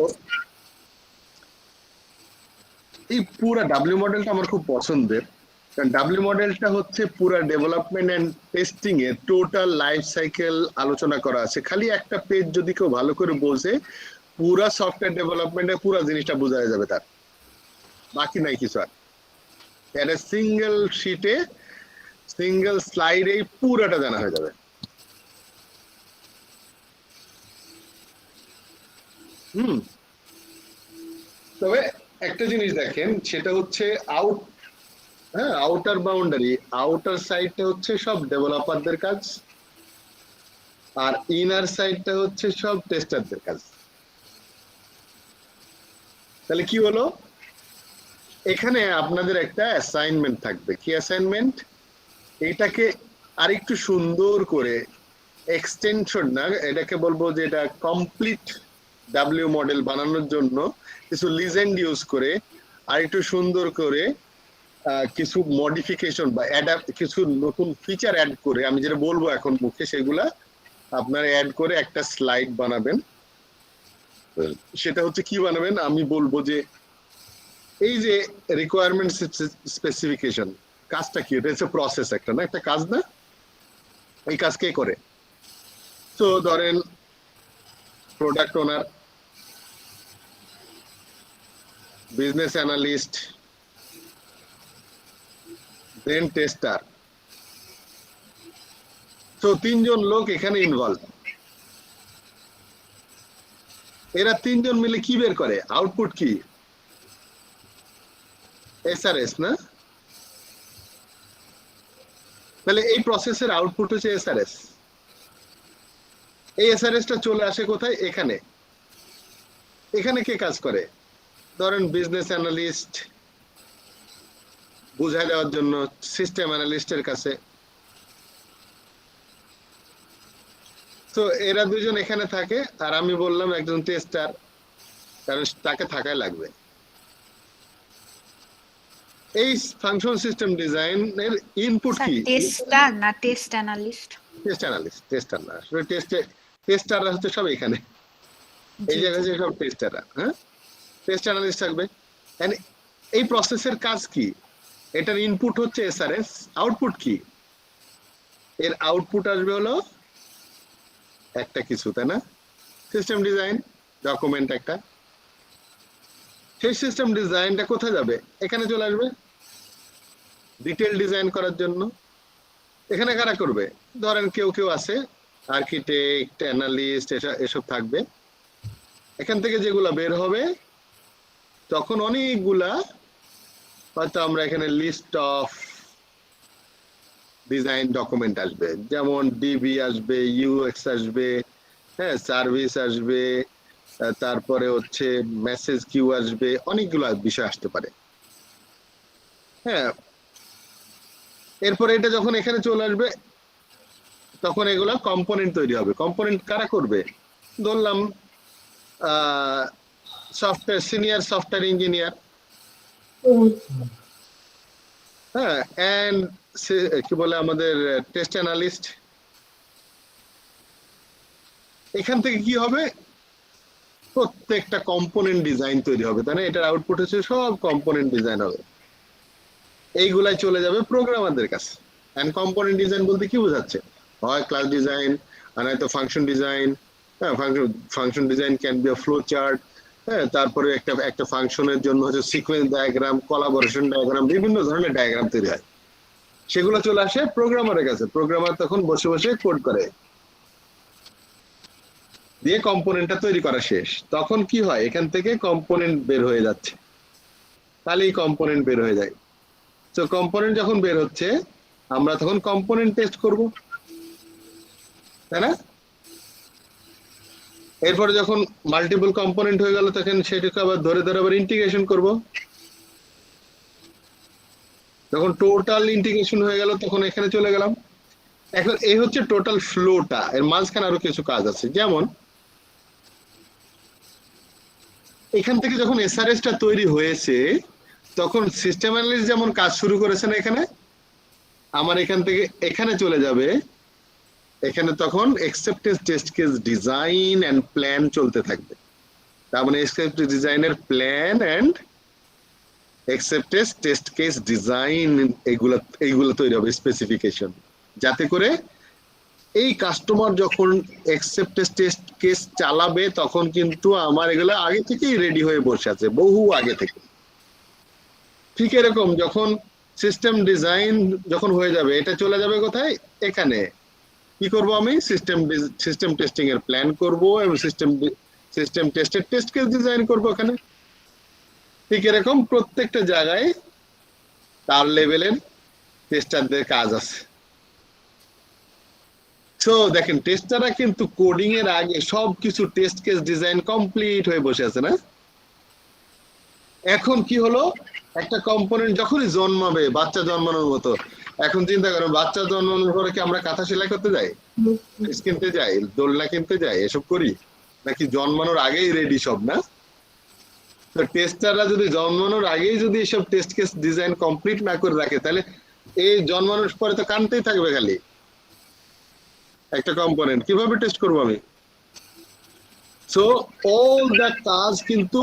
এই পুরা ডাব্লিউ মডেলটা আমার খুব পছন্দের, কারণ ডাব্লিউ মডেলটা হচ্ছে পুরা ডেভেলপমেন্ট এন্ড টেস্টিং এর টোটাল লাইফ সাইকেল আলোচনা করা আছে। খালি একটা পেজ যদি কেউ ভালো করে বোঝে, পুরা সফটওয়্যার ডেভেলপমেন্টের পুরা জিনিসটা বোঝা যাবে তার, বাকি নাই কিছু আর। একটা সিঙ্গেল শিটে সিঙ্গেল স্লাইডে পুরাটা জানা হয়ে যাবে। তবে একটা জিনিস দেখেন, সেটা হচ্ছে আউটার বাউন্ডারি, আউটার সাইডটা হচ্ছে সব ডেভেলপারদের কাজ, আর ইনার সাইডটা হচ্ছে সব টেস্টারদের কাজ। তাহলে কি হলো? এখানে আপনাদের একটা অ্যাসাইনমেন্ট থাকবে। কি অ্যাসাইনমেন্ট? এটাকে আরেকটু সুন্দর করে এক্সটেনশন না, এটাকে বলবো যে এটা কমপ্লিট ডাব্লিউ মডেল বানানোর জন্য কিছু লিজেন্ড ইউজ করে আরেকটু সুন্দর করে কিছু মডিফিকেশন বা কিছু নতুন ফিচার অ্যাড করে, আমি যেটা বলবো এখন মুখে সেগুলা আপনারা অ্যাড করে একটা স্লাইড বানাবেন। সেটা হচ্ছে কি বানাবেন? আমি বলবো যে এই যে রিকোয়ারমেন্ট স্পেসিফিকেশন কাজটা কি? এটা হচ্ছে প্রসেস একটা, না? একটা কাজ না? এই কাজ কে করে? তো ধরেন প্রোডাক্ট ওনার, বিজনেস অ্যানালিস্ট, দেন টেস্টার। তো 3 জন লোক এখানে ইনভলভ। এরা 3 জন মিলে কি বের করে? আউটপুট কি? এসআরএস, না? তাহলে এই প্রসেসের আউটপুট হচ্ছে এসআরএস। এই এসআরএসটা চলে আসে কোথায়? এখানে। এখানে কে কাজ করে? ধরেন বিজনেস অ্যানালিস্ট বুঝাই দেওয়ার জন্য সিস্টেম অ্যানালিস্টের কাছে। তো এরা দুজন এখানে থাকে, আর আমি বললাম একজন টেস্টার, কারণ তাকে থাকাই লাগবে। এই ফাংশন সিস্টেম ডিজাইনের ইনপুট কি? টেস্টার না test analyst? Test analyst, tester না। আসলে টেস্টাররা হচ্ছে সব এখানে, এই জায়গায় যে সব টেস্টাররা। হ্যাঁ, টেস্ট অ্যানালিস্ট থাকবে। এন্ড এই প্রসেসের কাজ কি? এটার ইনপুট হচ্ছে এসআরএস, আউটপুট কি? এর আউটপুট আসবে হলো একটা কিছু, তাই না? সিস্টেম ডিজাইন ডকুমেন্ট একটা। সেই সিস্টেম ডিজাইনটা কোথায় যাবে? এখানে চলে আসবে ডিটেল ডিজাইন করার জন্য। এখানে কারা করবে? ধরেন কেউ কেউ আছে আর্কিটেক্ট, অ্যানালিস্ট, এসব থাকবে। এখান থেকে যেগুলা বের হবে তখন অনেকগুলা, হয়তো আমরা এখানে লিস্ট অফ ডিজাইন ডকুমেন্ট আসবে, যেমন ডিবি আসবে, ইউএক্স আসবে, হ্যাঁ, সার্ভিস আসবে, তারপরে হচ্ছে মেসেজ কিউ আসবে, অনেকগুলো বিষয় আসতে পারে। হ্যাঁ, এরপরে এটা যখন এখানে চলে আসবে তখন এগুলো কম্পোনেন্ট তৈরি হবে। কম্পোনেন্ট কারা করবে? ধরলাম সফটওয়্যার সিনিয়র সফটওয়্যার ইঞ্জিনিয়ার, হ্যাঁ, এন্ড কি বলে আমাদের টেস্ট অ্যানালিস্ট। এখান থেকে কি হবে? প্রত্যেকটা কম্পোনেন্ট ডিজাইন তৈরি হবে, তাই না? এটার আউটপুট হচ্ছে সব কম্পোনেন্ট ডিজাইন হবে। এইগুলাই চলে যাবে প্রোগ্রামারদের কাছে। এন্ড কম্পোনেন্ট ডিজাইন বলতে কি বোঝাচ্ছে? হয় ক্লাস ডিজাইন, আর নয়তো ফাংশন ডিজাইন। হ্যাঁ, function design can be a flow chart. হ্যাঁ, তারপরে একটা ফাংশনের জন্য হচ্ছে সিকোয়েন্স ডায়াগ্রাম, কোলাবোরেশন ডায়াগ্রাম, বিভিন্ন ধরনের ডায়াগ্রাম তৈরি হয়। সেগুলো চলে আসে প্রোগ্রামারের কাছে। প্রোগ্রামার তখন বসে বসে কোড করে, দিয়ে কম্পোনেন্টটা তৈরি করা শেষ। তখন কি হয়? এখান থেকে কম্পোনেন্ট বের হয়ে যাচ্ছে, তাহলে এই কম্পোনেন্ট বের হয়ে যায়। তো কম্পোনেন্ট যখন বের হচ্ছে আমরা তখন কম্পোনেন্ট টেস্ট করব, তাই না? এরপরে যখন মাল্টিপল কম্পোনেন্ট হয়ে গেল তখন সেটাকে আবার ধরে ধরে আবার ইন্টিগ্রেশন করব। যখন টোটাল ইন্টিগ্রেশন হয়ে গেল তখন এখানে চলে গেলাম। এখন এই হচ্ছে টোটাল ফ্লোটা। এর মাঝখানে আরো কিছু কাজ আছে, যেমন এখান থেকে যখন এসআরএসটা তৈরি হয়েছে তখন সিস্টেম অ্যানালিস্ট যেমন কাজ শুরু করেছেন, এখানে আমার এখান থেকে এখানে চলে যাবে। এখানে তখন acceptance test case design and plan চলতে থাকবে। তার মানে অ্যাকসেপ্টেন্স ডিজাইনের plan and acceptance test case design এইগুলো তৈরি হবে, স্পেসিফিকেশন, যাতে করে এই কাস্টমার যখন অ্যাকসেপ্টেন্স টেস্ট কেস চালাবে তখন কিন্তু আমার এগুলো আগে থেকেই রেডি হয়ে বসে আছে, বহু আগে থেকে। ঠিক এরকম যখন সিস্টেম ডিজাইন যখন হয়ে যাবে, এটা চলে যাবে কোথায়? এখানে। কি করব? আমি সিস্টেম টেস্টিং এর প্ল্যান করব এবং সিস্টেম টেস্টের টেস্ট কেস ডিজাইন করব এখানে। ঠিক এরকম প্রত্যেকটা জায়গায় তার লেভেলের টেস্টারদের কাজ আছে। তো দেখেন, টেস্টাররা কিন্তু কোডিং এর আগে সবকিছু টেস্ট কেস ডিজাইন কমপ্লিট হয়ে বসে আছে, না? এখন কি হলো? একটা কম্পোনেন্ট যখনই জন্মাবে, বাচ্চা জন্মানোর মতো, এখন চিন্তা করেন বাচ্চা জন্মানোর পরে কি আমরা কাঁথা সেলাই করতে যাই, কিনতে যাই, দোলনা কিনতে যাই, এসব করি? নাকি জন্মানোর আগেই রেডি সব, না? তো টেস্টাররা যদি জন্মানোর আগেই যদি এসব টেস্ট কেস ডিজাইন কমপ্লিট না করে রাখে, তাহলে এই জন্মানোর পরে তো কানতেই থাকবে খালি একটা কম্পোনেন্ট। কিভাবে টেস্ট করবো আমি? সো অল দ্য কাজ কিন্তু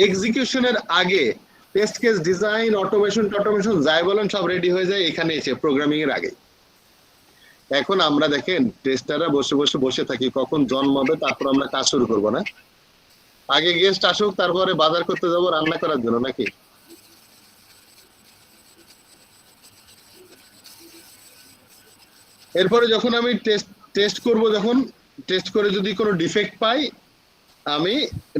এক্সিকিউশনের আগে টেস্ট কেস ডিজাইন, অটোমেশন যাই বলেন সব রেডি হয়ে যায় এখানে এসে প্রোগ্রামিং এর আগে। এখন আমরা দেখেন টেস্টাররা বসে থাকি কখন জন্মাবে, তারপর আমরা কাজ শুরু করবো না? আগে গেস্ট আসুক, তারপরে বাজার করতে যাবো রান্না করার জন্য নাকি? এরপরে যখন আমি টেস্ট করব, যখন টেস্ট করে যদি কোনো ডিফেক্ট পাই, আমি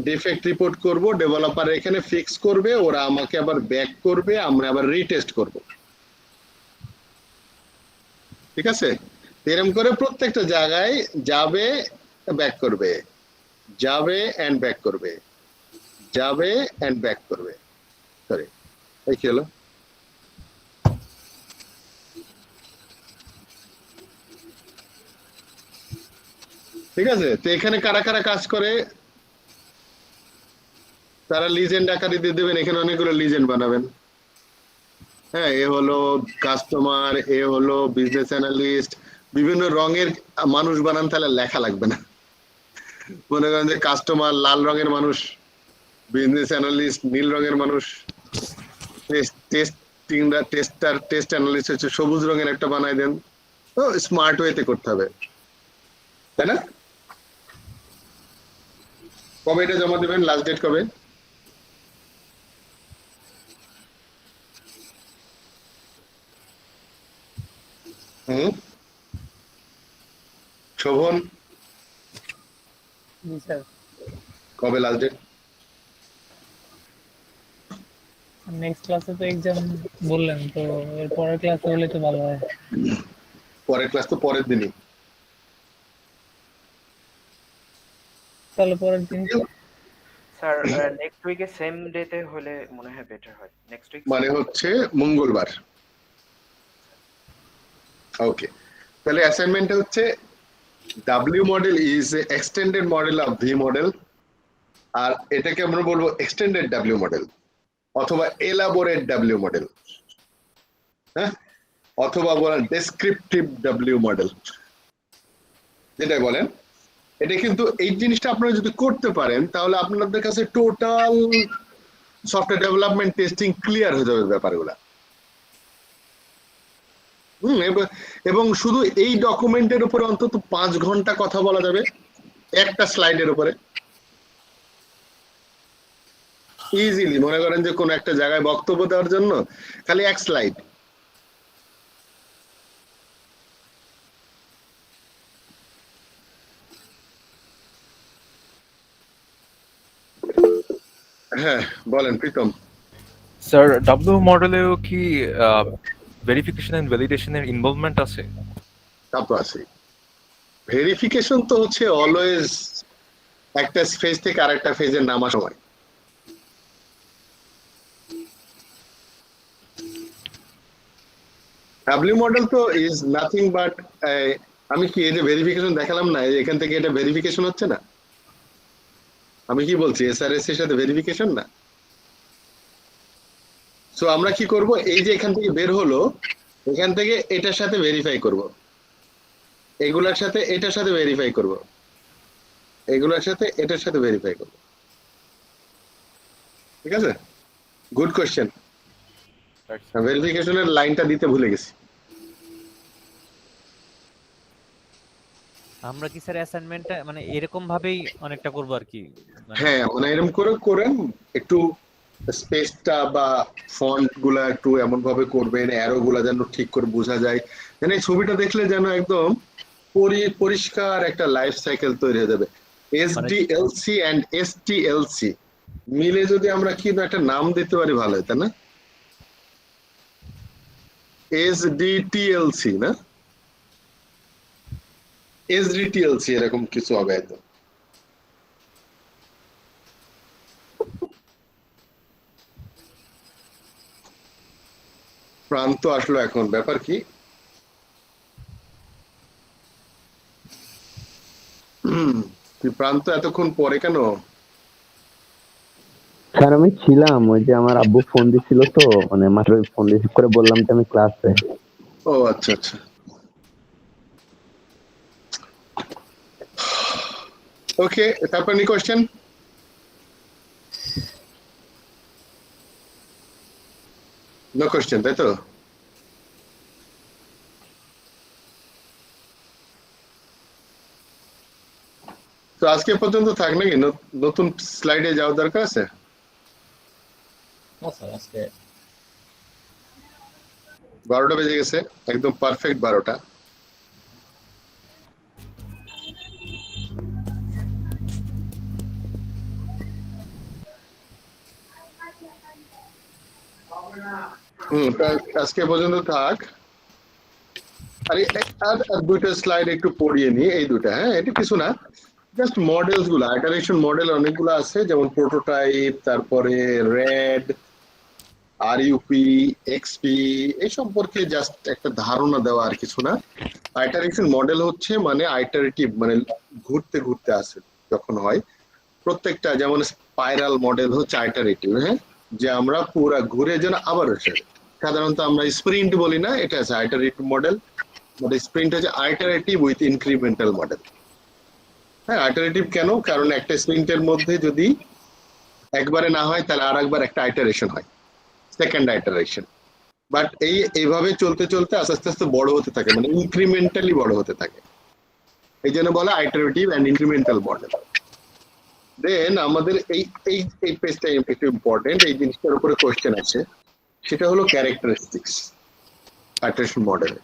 ডিফেক্ট রিপোর্ট করব, ডেভেলপার এখানে ফিক্স করবে, ওরা আমাকে আবার ব্যাক করবে, আমরা আবার রিটেস্ট করব। ঠিক আছে? এরকম করে প্রত্যেকটা জায়গায় যাবে, ব্যাক করবে, যাবে এন্ড ব্যাক করবে, যাবে এন্ড ব্যাক করবে। সরি, এই কি হলো? ঠিক আছে, তো এখানে কারা কারা কাজ করে তারা লিজেন্ড আকারে দিয়ে দেবেন, এখানে অনেকগুলো লিজেন্ড বানাবেন। হ্যাঁ, এ হলো কাস্টমার, এ হলো বিজনেস অ্যানালিস্ট, বিভিন্ন রঙের মানুষ বানান, তাহলে লেখা লাগবে না। মনে করেন যে কাস্টমার লাল রঙের মানুষ, বিজনেস অ্যানালিস্ট নীল রঙের মানুষ, টেস্ট অ্যানালিস্ট হচ্ছে সবুজ রঙের একটা বানাই দেন। তো স্মার্ট ওয়েতে করতে হবে, তাই না? কবে এটা জমা দেবেন? লাস্ট ডেট কবে? শোভন, জি স্যার। কবে লাস্ট ডেট? নেক্সট ক্লাসে তো এক্সাম বললেন, তো এর পরের ক্লাসে হলে তো ভালো হয়। পরের ক্লাস তো পরের দিনই। তাহলে পরের দিন স্যার নেক্সট উইকে সেম ডেতে হলে মনে হয় বেটার হয়। নেক্সট উইক মানে হচ্ছে মঙ্গলবার। ওকে, তাহলে অ্যাসাইনমেন্টটা হচ্ছে W model is a extended model of V model, আর এটাকে আমরা বলবো এক্সটেন্ডেড W মডেল অথবা এলাবোরেট W মডেল, হ্যাঁ, অথবা বলেন ডেসক্রিপটিভ W মডেল, যেটাই বলেন। এটা কিন্তু এই জিনিসটা আপনারা যদি করতে পারেন তাহলে আপনাদের কাছে total software development testing clear হয়ে যাবে ব্যাপারগুলো। এবং শুধু এই ডকুমেন্টের উপরে অন্তত 5 ঘন্টা কথা বলা যাবে একটা স্লাইডের উপরে। ইজিলি মনে করেন যে কোন একটা জায়গায় বক্তব্য দেওয়ার জন্য খালি এক স্লাইড। হ্যাঁ, বলেন প্রীতম। স্যার, ডাব্লিউ মডেলেও কি ভেরিফিকেশন এন্ড ভ্যালিডেশনের ইনভলভমেন্ট আছে? তা তো আছে। ভেরিফিকেশন তো হচ্ছে অলওয়েজ একটা ফেজ থেকে আরেকটা ফেজে নামা সময়। ডাব্লিউ মডেল তো ইজ নাথিং বাট, আমি কি এই যে ভেরিফিকেশন দেখালাম না, এখান থেকে এটা ভেরিফিকেশন হচ্ছে না? আমি কি বলছি, এসআরএস এর সাথে ভেরিফিকেশন না? সো আমরা কি করব, এই যে এখান থেকে বের হলো, এখান থেকে এটার সাথে ভেরিফাই করব, এগুলার সাথে এটার সাথে ভেরিফাই করব, এগুলার সাথে এটার সাথে ভেরিফাই করব। ঠিক আছে, গুড কোশ্চেন। ভেরিফিকেশনের লাইনটা দিতে ভুলে গেছি। আমরা কি স্যার অ্যাসাইনমেন্টটা মানে এরকম ভাবেই অনেকটা করব আর কি? হ্যাঁ, মানে এরকম করে করেন, একটু স্পেসটা বা ফন্ট গুলা একটু এমন ভাবে করবেন, অ্যারো গুলা যেন ঠিক করে বোঝা যায়, যেন এই ছবিটা দেখলে যেন একদম পরিষ্কার একটা লাইফ সাইকেল তৈরি হয়ে যাবে। এসডিএলসি এন্ড এসটিএলসি মিলে যদি আমরা কি একটা নাম দিতে পারি ভালো হয়, তাই না? এসডিটিএলসি না, এসডিটিএলসি এরকম কিছু হবে হয়তো। প্রান্ত আসলো, এখন ব্যাপার কি? তুই প্রান্ত এতক্ষণ পরে কেন? স্যার আমি ছিলাম, ওই যে আমার আব্বু ফোন দিছিল তো, মানে মাত্র ফোন রিসিভ করে বললাম যে আমি ক্লাসে। ও আচ্ছা আচ্ছা, ওকে। তারপর নি কোশ্চেন? নো কোশ্চেন, তাই তো? তো আজকে পর্যন্ত থাক নাকি? নতুন স্লাইডে যাওয়ার দরকার আছে? না স্যার, আজকে 12টা বেজে গেছে, একদম পারফেক্ট 12টা। আজকে পর্যন্ত থাক। আর দুইটা স্লাইড একটু পড়িয়ে নি, এই দুটা। হ্যাঁ, এটা কিছু না, জাস্ট মডেলস গুলো, আইটারেশন মডেল অনেকগুলো আছে, যেমন প্রোটোটাইপ, তারপরে রেড, আরইউপি, এক্সপি, এই সম্পর্কে জাস্ট একটা ধারণা দেওয়া, আর কিছু না। আইটারেশন মডেল হচ্ছে মানে আইটারেটিভ, মানে ঘুরতে ঘুরতে আসে যখন হয় প্রত্যেকটা, যেমন স্পাইরাল মডেল হচ্ছে আইটারেটিভ। হ্যাঁ, যে আমরা পুরা ঘুরে যেন আবার আসে, সাধারণত আমরা স্প্রিন্ট বলি না, এটা আছে আইটারেটিভ মডেল। স্প্রিন্ট হচ্ছে আইটারেটিভ উইথ ইনক্রিমেন্টাল মডেল। হ্যাঁ, আইটারেটিভ কেন? কারণ একটা স্প্রিন্টের মধ্যে যদি একবারে না হয় তাহলে আর একবার একটা আইটারেশন হয়, সেকেন্ড আইটারেশন। বাট এইভাবে চলতে চলতে আস্তে আস্তে বড় হতে থাকে, মানে ইনক্রিমেন্টালি বড় হতে থাকে, এই জন্য বলা আইটারেটিভ অ্যান্ড ইনক্রিমেন্টাল মডেল। দেন আমাদের এই পেজটা একটু ইম্পর্টেন্ট, এই জিনিসটার উপরে কোশ্চেন আছে, সেটা হলো ক্যারেক্টারিস্টিক্স আইটারেশন মডেলে।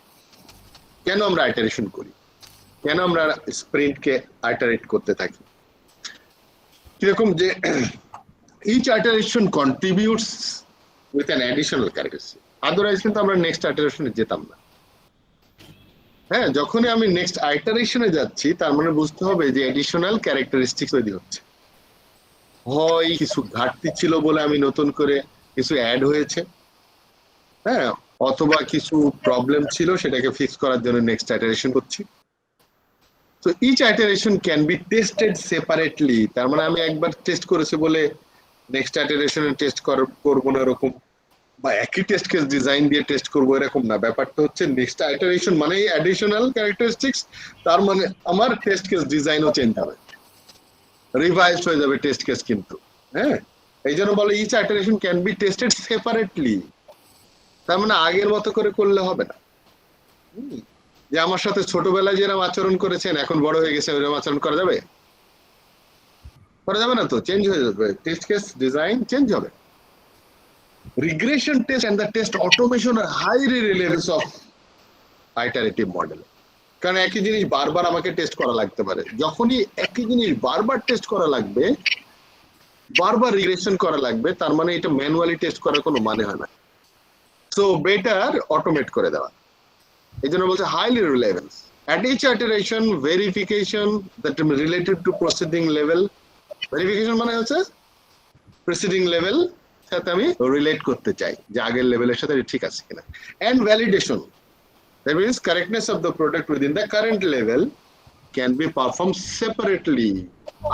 কেন আমরা আইটারেশন করি, কেন আমরা স্প্রিন্টকে আইটারেট করতে থাকি? কিরকম যে each iteration contributes with an additional characteristic, otherwise কিন্তু আমরা নেক্সট আইটারেশনে যেতাম না। হ্যাঁ, যখনই আমি নেক্সট আইটারেশনে যাচ্ছি তার মানে বুঝতে হবে যে এডিশনাল ক্যারেক্টারিস্টিক্স তৈরি হচ্ছে, হয় কিছু ঘাটতি ছিল বলে আমি নতুন করে কিছু অ্যাড হয়েছে, হ্যাঁ, অথবা কিছু প্রবলেম ছিল সেটাকে ফিক্স করার জন্য নেক্সট আইটারেশন করছি। তো each iteration can be tested separately, তার মানে আমি একবার টেস্ট করেছি বলে নেক্সট আইটারেশনে টেস্ট করবো না এরকম, বা একই টেস্ট কেস ডিজাইন দিয়ে টেস্ট করবো এরকম না। ব্যাপারটা হচ্ছে নেক্সট আইটারেশন মানে অ্যাডিশনাল ক্যারেক্টারিস্টিক্স, তার মানে আমার টেস্ট কেস ডিজাইনও চেঞ্জ হবে, রিভাইজ হয়ে যাবে টেস্ট কেস কিন্তু। হ্যাঁ, এই জন্য বলে each iteration can be tested separately, তার মানে আগের মতো করে করলে হবে না। যে আমার সাথে ছোটবেলায় যেরকম আচরণ করেছেন এখন বড় হয়ে গেছে ওইরকম আচরণ করা যাবে? করা যাবে না তো, চেঞ্জ হয়ে যাবে, টেস্ট কেস ডিজাইন চেঞ্জ হবে। Regression test and the test automation are highly relevance of iterative model, কারণ একই জিনিস বারবার আমাকে টেস্ট করা লাগতে পারে। যখনই একই জিনিস বারবার টেস্ট করা লাগবে, বারবার রিগ্রেশন করা লাগবে, তার মানে এটা ম্যানুয়ালি টেস্ট করার কোনো মানে হয় না। সো বেটার অটোমেট করে দেওয়া, এই জন্য বলছে highly relevance. At each iteration, verification that related to proceeding level, verification মানে হচ্ছে proceeding level সাথে আমি রিলেট করতে চাই যে আগের লেভেলের সাথে ঠিক আছে কিনা। And validation, that means correctness of the product within the current level can be performed separately.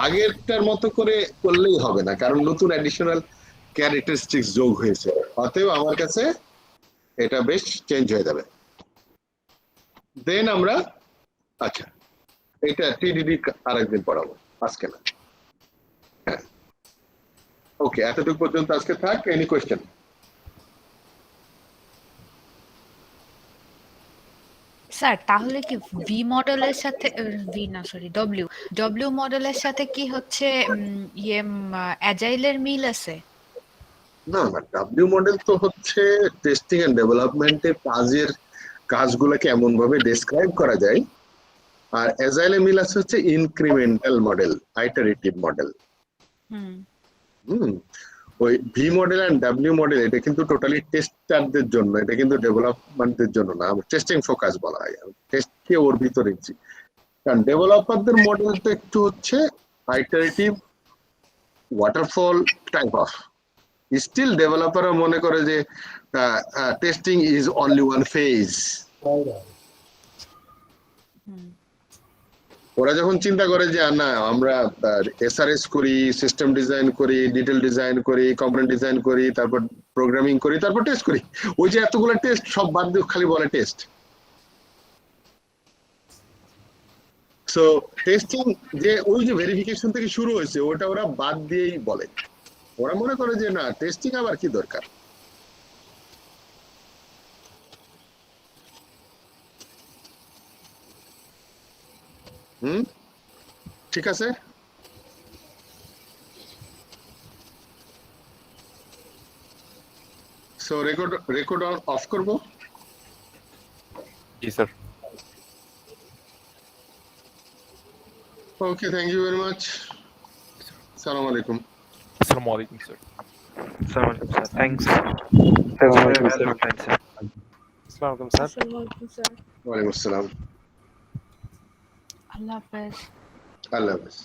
আগেরটার মতো করে করলেই হবে না, কারণ নতুন অ্যাডিশনাল ক্যারেক্টারিস্টিক্স যোগ হয়েছে, অতএব আমার কাছে এটা বেশ চেঞ্জ হয়ে যাবে। দেন আমরা, আচ্ছা এটা টিডিডি আরেকদিন পড়াবো, আজকে না। হ্যাঁ, ওকে, এতটুকু পর্যন্ত আজকে থাক। Any question? স্যার তাহলে কি ভি মডেলের সাথে ডব্লিউ মডেলের সাথে কি হচ্ছে অ্যাজাইলের মিল আছে? না না, ডাব্লিউ মডেল তো হচ্ছে টেস্টিং এন্ড ডেভেলপমেন্টের কাজগুলোকে এমন ভাবে ডেসক্রাইব করা যায়, আর অ্যাজাইলে মিল আছে হচ্ছে ইনক্রিমেন্টাল মডেল, আইটারেটিভ মডেল। ওই V model and W model এটা কিন্তু টোটালি টেস্টারদের জন্য, এটা কিন্তু ডেভেলপমেন্টের জন্য না, টেস্টিং ফোকাস বলা হয়, টেস্টকে ওর ভিতরে দিচ্ছি। কারণ ডেভেলপারদের মডেলটা একটু হচ্ছে আইটারেটিভ ওয়াটারফল টাইপ অফ, স্টিল ডেভেলপাররা মনে করে যে testing is only one phase. ওরা যখন চিন্তা করে যে না আমরা এসআরএস করি, সিস্টেম ডিজাইন করি, ডিটেল ডিজাইন করি, কম্পোনেন্ট ডিজাইন করি, তারপর প্রোগ্রামিং করি, তারপর টেস্ট করি, ওই যে এতগুলো টেস্ট সব বাদ দিয়ে খালি বলে টেস্ট। সো টেস্টিং যে ওই যে ভেরিফিকেশন থেকে শুরু হয়েছে ওটা ওরা বাদ দিয়েই বলে, ওরা মনে করে যে না টেস্টিং আবার কি দরকার। ঠিক আছে? সো রেকর্ড অফ করব? জি sir. Okay, thank you very much. Assalamu alaikum. আসসালামু আলাইকুম sir. Assalamu alaikum, sir. Thanks. Thanks for your valuable time, sir. আসসালামু আলাইকুম স্যার। আসসালামু আলাইকুম স্যার। Wa alaikum assalam. আল্লাহ হাফেজ। Allah Hafiz.